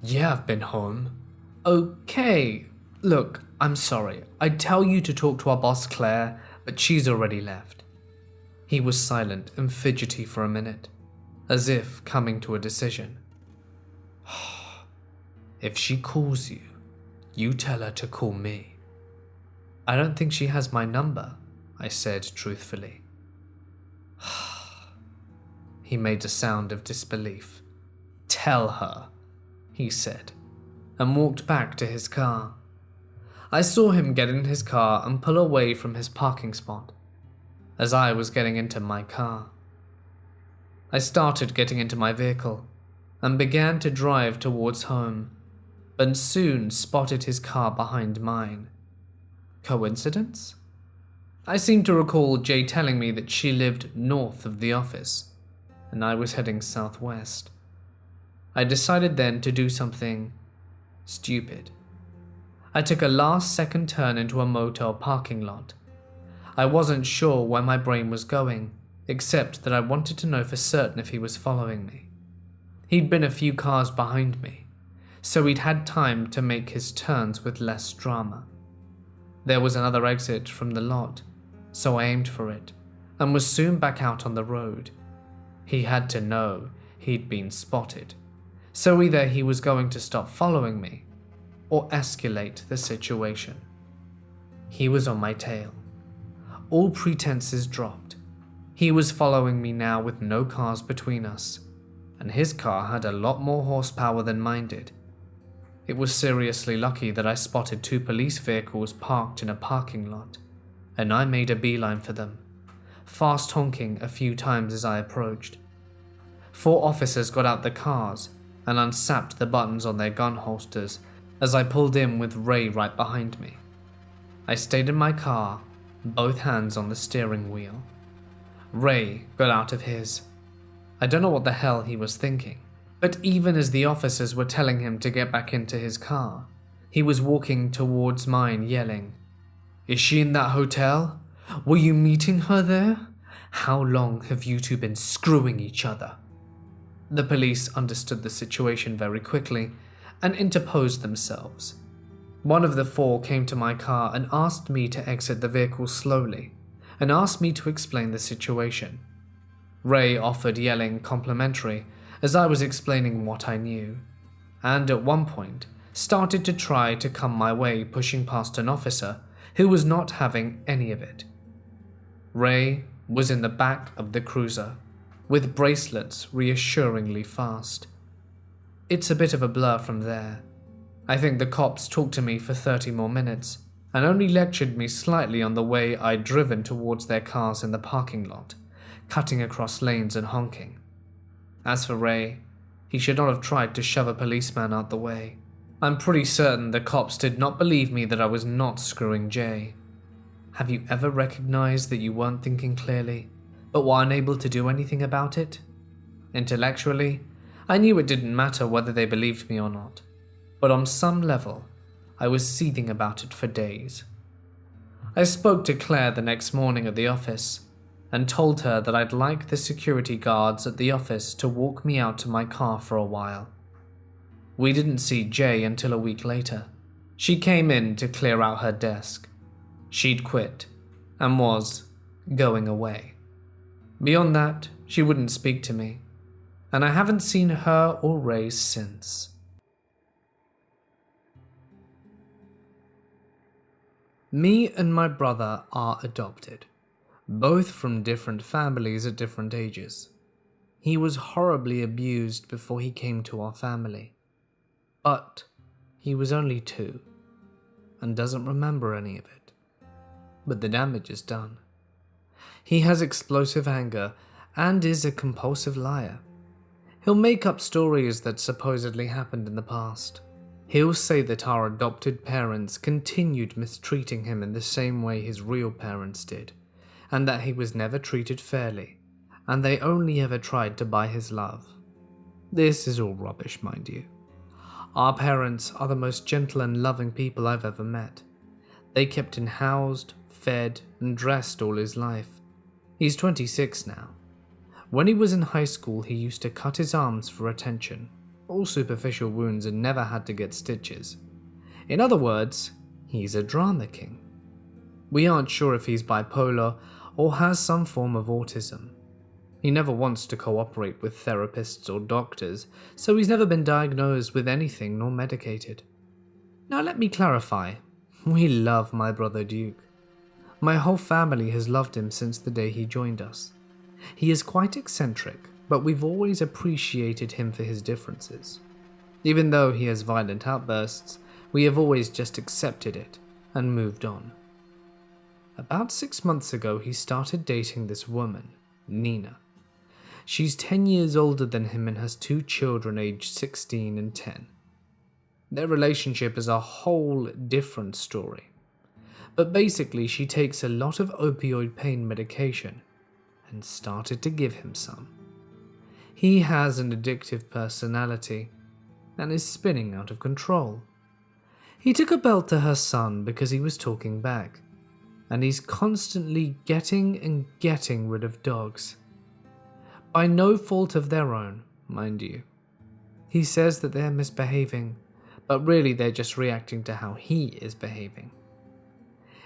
Yeah, I've been home. Okay. Look, I'm sorry. I'd tell you to talk to our boss Claire, but she's already left. He was silent and fidgety for a minute, as if coming to a decision. If she calls you, you tell her to call me. I don't think she has my number, I said truthfully. He made a sound of disbelief. Tell her, he said, and walked back to his car. I saw him get in his car and pull away from his parking spot, as I was getting into my car. I started getting into my vehicle and began to drive towards home, but soon spotted his car behind mine. Coincidence? I seem to recall Jay telling me that she lived north of the office, and I was heading southwest. I decided then to do something stupid. I took a last-second turn into a motel parking lot. I wasn't sure where my brain was going, except that I wanted to know for certain if he was following me. He'd been a few cars behind me, so he'd had time to make his turns with less drama. There was another exit from the lot, so I aimed for it, and was soon back out on the road. He had to know he'd been spotted, so either he was going to stop following me, or escalate the situation. He was on my tail. All pretenses dropped. He was following me now with no cars between us, and his car had a lot more horsepower than mine did. It was seriously lucky that I spotted 2 police vehicles parked in a parking lot, and I made a beeline for them, fast honking a few times as I approached. 4 officers got out the cars and unsapped the buttons on their gun holsters as I pulled in with Ray right behind me. I stayed in my car, both hands on the steering wheel. Ray got out of his. I don't know what the hell he was thinking, but even as the officers were telling him to get back into his car, he was walking towards mine yelling, "Is she in that hotel? Were you meeting her there? How long have you two been screwing each other?" The police understood the situation very quickly and interposed themselves. One of the 4 came to my car and asked me to exit the vehicle slowly, and asked me to explain the situation. Ray offered yelling complimentary as I was explaining what I knew, and at one point started to try to come my way, pushing past an officer who was not having any of it. Ray was in the back of the cruiser, with bracelets reassuringly fast. It's a bit of a blur from there. I think the cops talked to me for 30 more minutes and only lectured me slightly on the way I'd driven towards their cars in the parking lot, cutting across lanes and honking. As for Ray, he should not have tried to shove a policeman out the way. I'm pretty certain the cops did not believe me that I was not screwing Jay. Have you ever recognized that you weren't thinking clearly, but were unable to do anything about it? Intellectually, I knew it didn't matter whether they believed me or not, but on some level, I was seething about it for days. I spoke to Claire the next morning at the office and told her that I'd like the security guards at the office to walk me out to my car for a while. We didn't see Jay until a week later. She came in to clear out her desk. She'd quit and was going away. Beyond that, she wouldn't speak to me, and I haven't seen her or Ray since. Me and my brother are adopted, both from different families at different ages. He was horribly abused before he came to our family, but he was only 2 and doesn't remember any of it. But the damage is done. He has explosive anger and is a compulsive liar. He'll make up stories that supposedly happened in the past. He'll say that our adopted parents continued mistreating him in the same way his real parents did, and that he was never treated fairly, and they only ever tried to buy his love. This is all rubbish, mind you. Our parents are the most gentle and loving people I've ever met. They kept him housed, fed, and dressed all his life. He's 26 now. When he was in high school, he used to cut his arms for attention, all superficial wounds, and never had to get stitches. In other words, he's a drama king. We aren't sure if he's bipolar or has some form of autism. He never wants to cooperate with therapists or doctors, so he's never been diagnosed with anything nor medicated. Now let me clarify, we love my brother Duke. My whole family has loved him since the day he joined us. He is quite eccentric, but we've always appreciated him for his differences. Even though he has violent outbursts, we have always just accepted it and moved on. About 6 months ago, he started dating this woman, Nina. She's 10 years older than him and has 2 children aged 16 and 10. Their relationship is a whole different story. But basically, she takes a lot of opioid pain medication and started to give him some. He has an addictive personality and is spinning out of control. He took a belt to her son because he was talking back, and he's constantly getting rid of dogs. By no fault of their own, mind you. He says that they're misbehaving, but really they're just reacting to how he is behaving.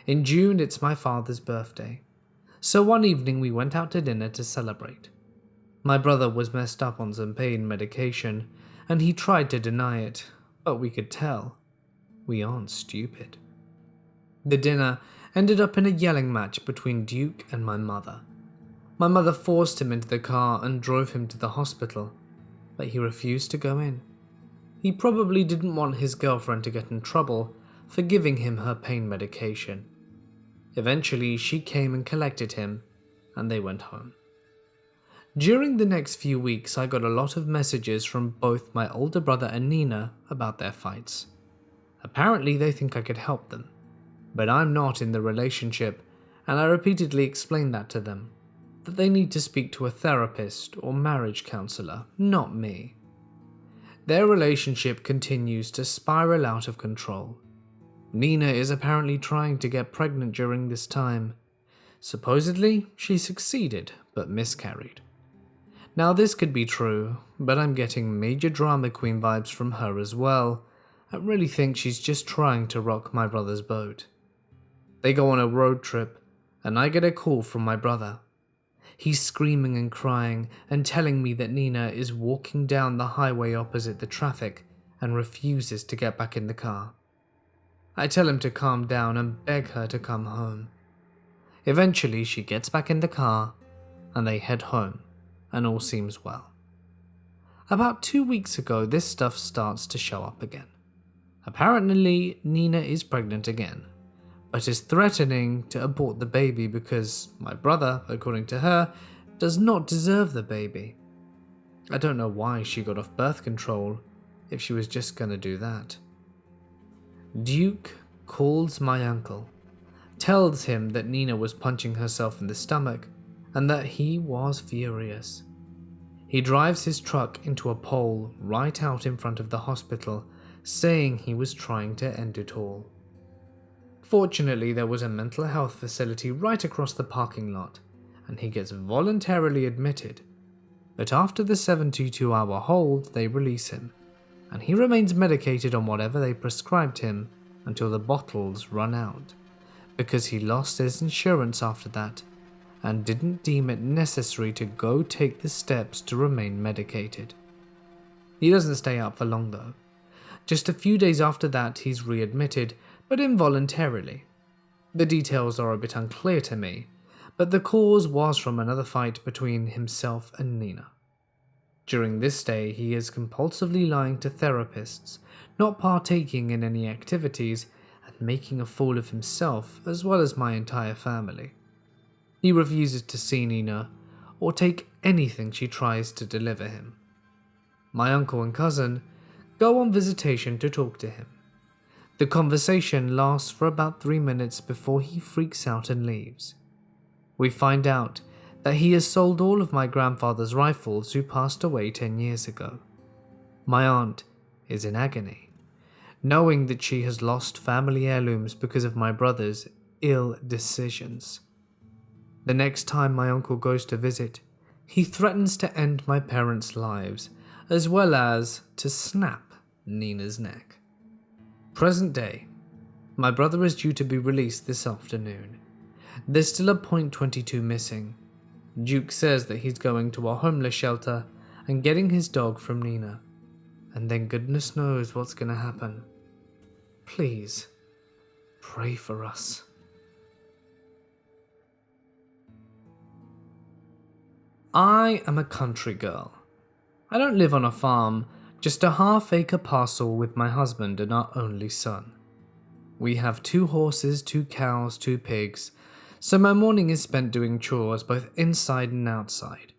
In June, it's my father's birthday, so one evening we went out to dinner to celebrate. My brother was messed up on some pain medication, and he tried to deny it, but we could tell we aren't stupid. The dinner ended up in a yelling match between Duke and my mother. My mother forced him into the car and drove him to the hospital, but he refused to go in. He probably didn't want his girlfriend to get in trouble for giving him her pain medication. Eventually, she came and collected him, and they went home. During the next few weeks, I got a lot of messages from both my older brother and Nina about their fights. Apparently, they think I could help them, but I'm not in the relationship, and I repeatedly explained that to them, that they need to speak to a therapist or marriage counselor, not me. Their relationship continues to spiral out of control. Nina is apparently trying to get pregnant during this time. Supposedly, she succeeded, but miscarried. Now this could be true, but I'm getting major drama queen vibes from her as well. I really think she's just trying to rock my brother's boat. They go on a road trip, and I get a call from my brother. He's screaming and crying and telling me that Nina is walking down the highway opposite the traffic and refuses to get back in the car. I tell him to calm down and beg her to come home. Eventually, she gets back in the car and they head home, and all seems well. About 2 weeks ago, this stuff starts to show up again. Apparently, Nina is pregnant again, but is threatening to abort the baby because my brother, according to her, does not deserve the baby. I don't know why she got off birth control if she was just gonna do that. Duke calls my uncle, tells him that Nina was punching herself in the stomach and that he was furious. He drives his truck into a pole right out in front of the hospital, saying he was trying to end it all. Fortunately, there was a mental health facility right across the parking lot, and he gets voluntarily admitted. But after the 72-hour hold, they release him, and he remains medicated on whatever they prescribed him until the bottles run out, because he lost his insurance after that, and didn't deem it necessary to go take the steps to remain medicated. He doesn't stay out for long though. Just a few days after that, he's readmitted, but involuntarily. The details are a bit unclear to me, but the cause was from another fight between himself and Nina. During this stay, he is compulsively lying to therapists, not partaking in any activities, and making a fool of himself as well as my entire family. He refuses to see Nina or take anything she tries to deliver him. My uncle and cousin go on visitation to talk to him. The conversation lasts for about 3 minutes before he freaks out and leaves. We find out that he has sold all of my grandfather's rifles who passed away 10 years ago. My aunt is in agony, knowing that she has lost family heirlooms because of my brother's ill decisions. The next time my uncle goes to visit, he threatens to end my parents' lives, as well as to snap Nina's neck. Present day, my brother is due to be released this afternoon. There's still a .22 missing. Duke says that he's going to a homeless shelter and getting his dog from Nina. And then goodness knows what's going to happen. Please, pray for us. I am a country girl. I don't live on a farm, just a half-acre parcel with my husband and our only son. We have 2 horses, 2 cows, 2 pigs, so my morning is spent doing chores both inside and outside.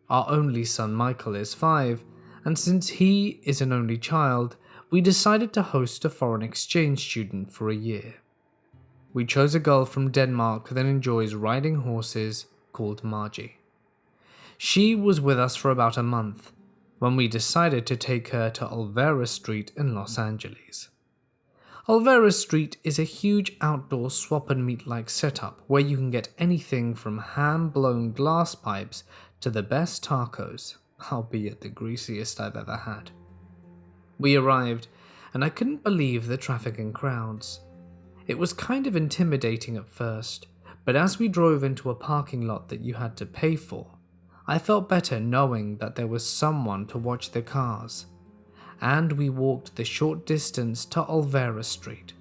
Our only son Michael is 5, and since he is an only child, we decided to host a foreign exchange student for a year. We chose a girl from Denmark that enjoys riding horses called Margie. She was with us for about a month when we decided to take her to Olvera Street in Los Angeles. Olvera Street is a huge outdoor swap and meet like setup where you can get anything from hand-blown glass pipes to the best tacos, albeit the greasiest I've ever had. We arrived, and I couldn't believe the traffic and crowds. It was kind of intimidating at first, but as we drove into a parking lot that you had to pay for, I felt better knowing that there was someone to watch the cars, and we walked the short distance to Olvera Street.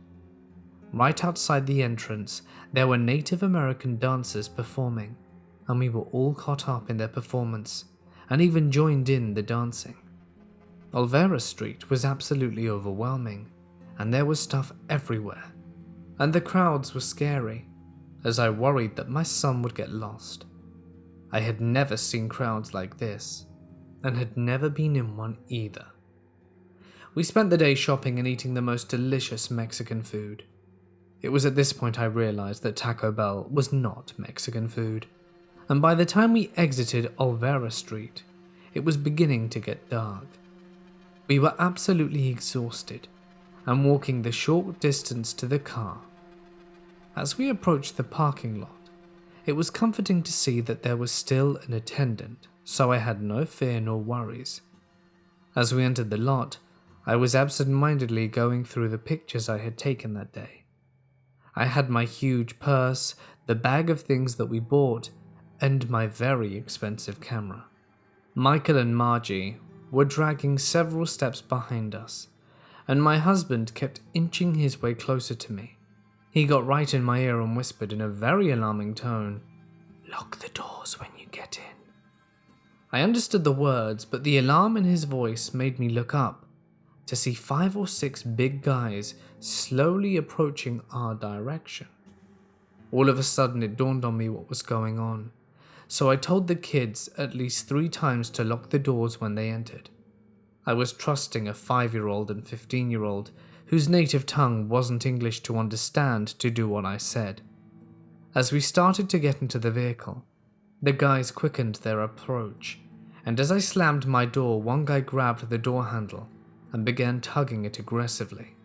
Right outside the entrance, there were Native American dancers performing, and we were all caught up in their performance, and even joined in the dancing. Olvera Street was absolutely overwhelming, and there was stuff everywhere, and the crowds were scary, as I worried that my son would get lost. I had never seen crowds like this, and had never been in one either. We spent the day shopping and eating the most delicious Mexican food. It was at this point I realized that Taco Bell was not Mexican food, and by the time we exited Olvera Street, it was beginning to get dark. We were absolutely exhausted, and walking the short distance to the car. As we approached the parking lot, it was comforting to see that there was still an attendant, so I had no fear nor worries. As we entered the lot, I was absent-mindedly going through the pictures I had taken that day. I had my huge purse, the bag of things that we bought, and my very expensive camera. Michael and Margie were dragging several steps behind us, and my husband kept inching his way closer to me. He got right in my ear and whispered in a very alarming tone, "Lock the doors when you get in." I understood the words, but the alarm in his voice made me look up to see 5 or 6 big guys slowly approaching our direction. All of a sudden it dawned on me what was going on, so I told the kids at least 3 times to lock the doors when they entered. I was trusting a 5-year-old and 15-year-old whose native tongue wasn't English to understand to do what I said. As we started to get into the vehicle, the guys quickened their approach, and as I slammed my door, one guy grabbed the door handle and began tugging it aggressively.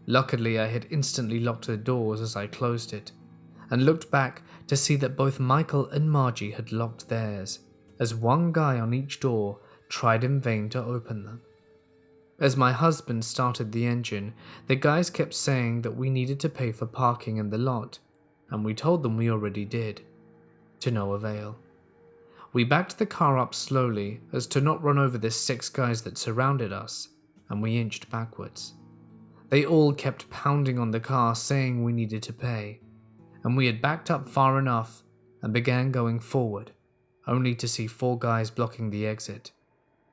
Luckily, I had instantly locked the doors as I closed it, and looked back to see that both Michael and Margie had locked theirs, as one guy on each door tried in vain to open them. As my husband started the engine, the guys kept saying that we needed to pay for parking in the lot, and we told them we already did. To no avail. We backed the car up slowly as to not run over the 6 guys that surrounded us, and we inched backwards. They all kept pounding on the car saying we needed to pay, and we had backed up far enough and began going forward, only to see 4 guys blocking the exit.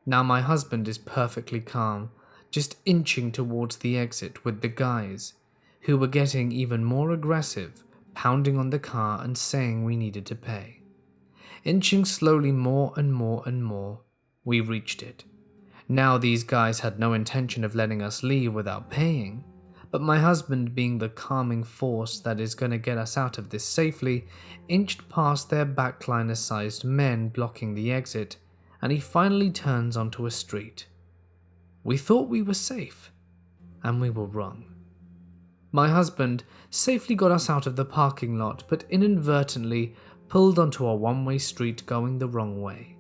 Now my husband is perfectly calm, just inching towards the exit with the guys, who were getting even more aggressive, pounding on the car and saying we needed to pay. Inching slowly more and more and more, we reached it. Now these guys had no intention of letting us leave without paying, but my husband, being the calming force that is going to get us out of this safely, inched past their backliner-sized men blocking the exit, and he finally turns onto a street. We thought we were safe, and we were wrong. My husband safely got us out of the parking lot, but inadvertently pulled onto a one-way street going the wrong way.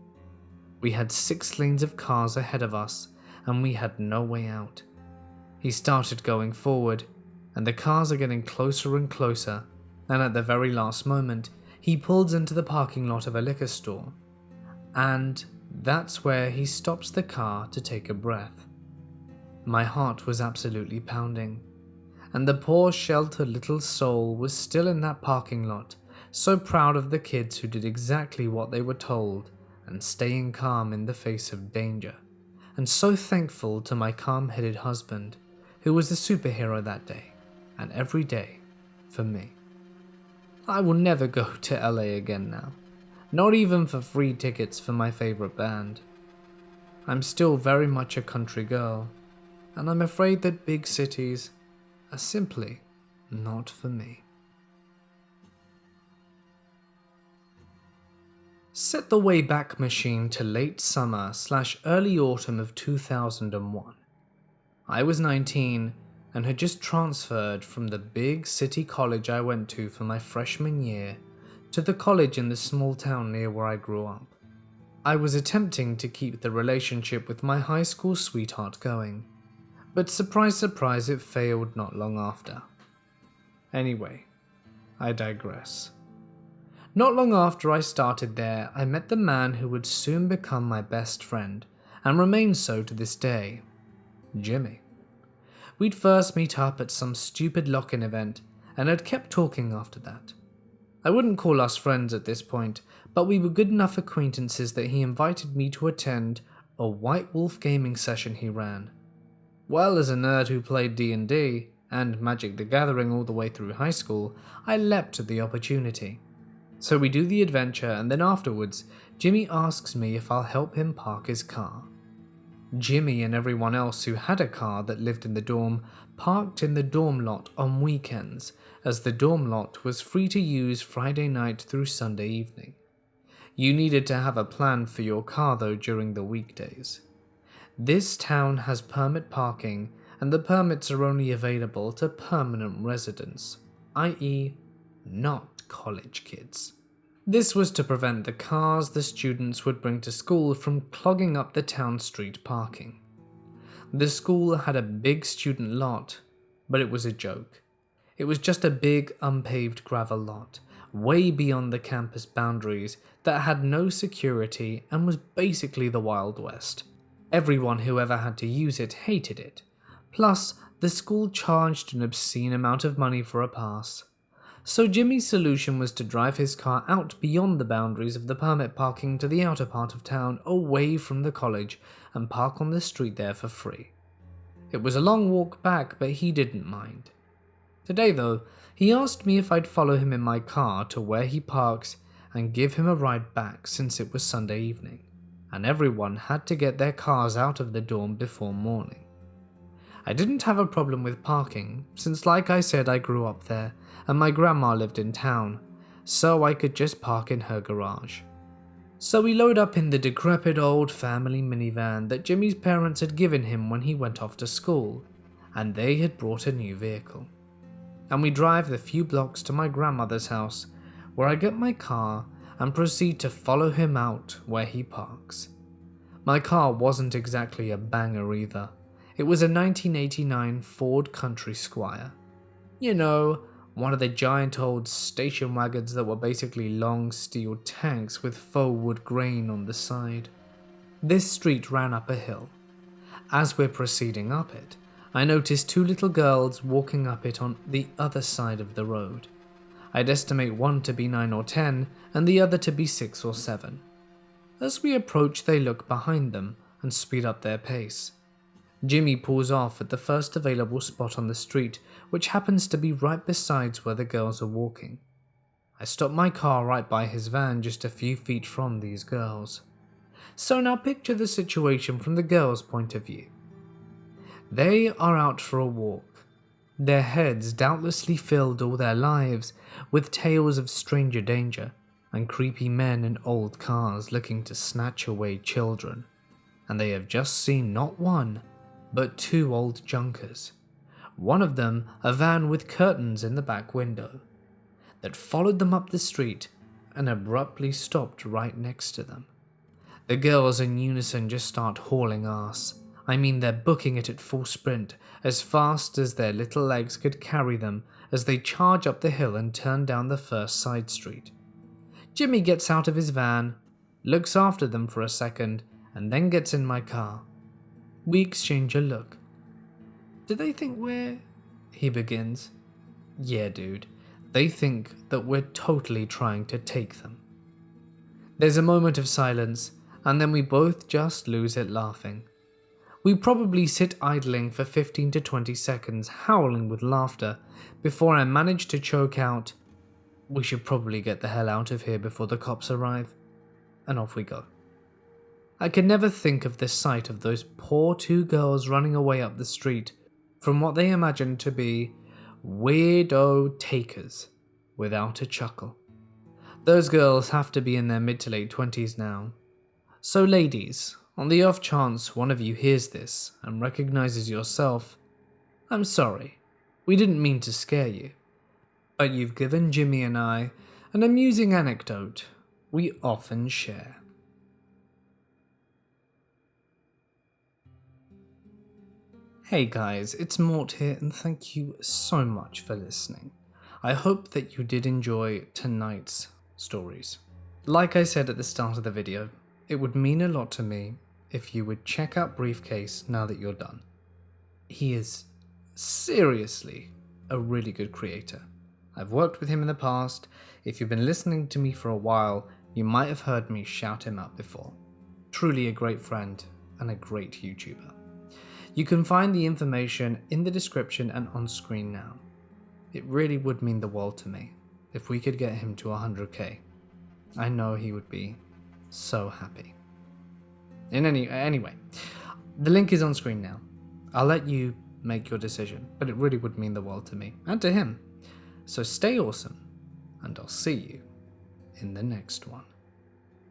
We had 6 lanes of cars ahead of us, and we had no way out. He started going forward, and the cars are getting closer and closer, and at the very last moment, he pulls into the parking lot of a liquor store, and that's where he stops the car to take a breath. My heart was absolutely pounding, and the poor sheltered little soul was still in that parking lot, so proud of the kids who did exactly what they were told and staying calm in the face of danger, and so thankful to my calm-headed husband, who was the superhero that day, and every day, for me. I will never go to LA again now, not even for free tickets for my favorite band. I'm still very much a country girl, and I'm afraid that big cities are simply not for me. Set the Wayback Machine to late summer/early autumn of 2001. I was 19 and had just transferred from the big city college I went to for my freshman year to the college in the small town near where I grew up. I was attempting to keep the relationship with my high school sweetheart going, but surprise, surprise, it failed not long after. Anyway, I digress. Not long after I started there, I met the man who would soon become my best friend, and remains so to this day, Jimmy. We'd first meet up at some stupid lock-in event, and had kept talking after that. I wouldn't call us friends at this point, but we were good enough acquaintances that he invited me to attend a White Wolf gaming session he ran. Well, as a nerd who played D&D and Magic the Gathering all the way through high school, I leapt at the opportunity. So we do the adventure, and then afterwards, Jimmy asks me if I'll help him park his car. Jimmy and everyone else who had a car that lived in the dorm parked in the dorm lot on weekends, as the dorm lot was free to use Friday night through Sunday evening. You needed to have a plan for your car though during the weekdays. This town has permit parking, and the permits are only available to permanent residents, i.e. not college kids. This was to prevent the cars the students would bring to school from clogging up the town street parking. The school had a big student lot, but it was a joke. It was just a big unpaved gravel lot, way beyond the campus boundaries, that had no security and was basically the Wild West. Everyone who ever had to use it hated it. Plus, the school charged an obscene amount of money for a pass. So Jimmy's solution was to drive his car out beyond the boundaries of the permit parking to the outer part of town, away from the college, and park on the street there for free. It was a long walk back, but he didn't mind. Today though, he asked me if I'd follow him in my car to where he parks and give him a ride back, since it was Sunday evening, and everyone had to get their cars out of the dorm before morning. I didn't have a problem with parking, since like I said, I grew up there, and my grandma lived in town, so I could just park in her garage. So we load up in the decrepit old family minivan that Jimmy's parents had given him when he went off to school, and they had brought a new vehicle. And we drive the few blocks to my grandmother's house, where I get my car and proceed to follow him out where he parks. My car wasn't exactly a banger either. It was a 1989 Ford Country Squire. You know, one of the giant old station wagons that were basically long steel tanks with faux wood grain on the side. This street ran up a hill. As we're proceeding up it, I noticed 2 little girls walking up it on the other side of the road. I'd estimate one to be 9 or 10 and the other to be 6 or 7. As we approach, they look behind them and speed up their pace. Jimmy pulls off at the first available spot on the street, which happens to be right beside where the girls are walking. I stop my car right by his van, just a few feet from these girls. So now picture the situation from the girls' point of view. They are out for a walk, their heads doubtlessly filled all their lives with tales of stranger danger and creepy men in old cars looking to snatch away children, and they have just seen not one, but 2 old junkers, one of them a van with curtains in the back window, that followed them up the street and abruptly stopped right next to them. The girls in unison just start hauling ass. I mean, they're booking it at full sprint, as fast as their little legs could carry them as they charge up the hill and turn down the first side street. Jimmy gets out of his van, looks after them for a second, and then gets in my car. We exchange a look. "Do they think we're—" he begins. "Yeah, dude. They think that we're totally trying to take them." There's a moment of silence, and then we both just lose it laughing. We probably sit idling for 15 to 20 seconds, howling with laughter, before I manage to choke out, "We should probably get the hell out of here before the cops arrive," and off we go. I could never think of the sight of those poor two girls running away up the street from what they imagined to be weirdo takers without a chuckle. Those girls have to be in their mid to late 20s now. So ladies, on the off chance one of you hears this and recognizes yourself, I'm sorry, we didn't mean to scare you, but you've given Jimmy and I an amusing anecdote we often share. Hey guys, it's Mort here, and thank you so much for listening. I hope that you did enjoy tonight's stories. Like I said at the start of the video, it would mean a lot to me if you would check out Briefcase now that you're done. He is seriously a really good creator. I've worked with him in the past. If you've been listening to me for a while, you might have heard me shout him out before. Truly a great friend and a great YouTuber. You can find the information in the description and on screen now. It really would mean the world to me if we could get him to 100k. I know he would be so happy. Anyway, the link is on screen now. I'll let you make your decision, but it really would mean the world to me and to him. So stay awesome, and I'll see you in the next one.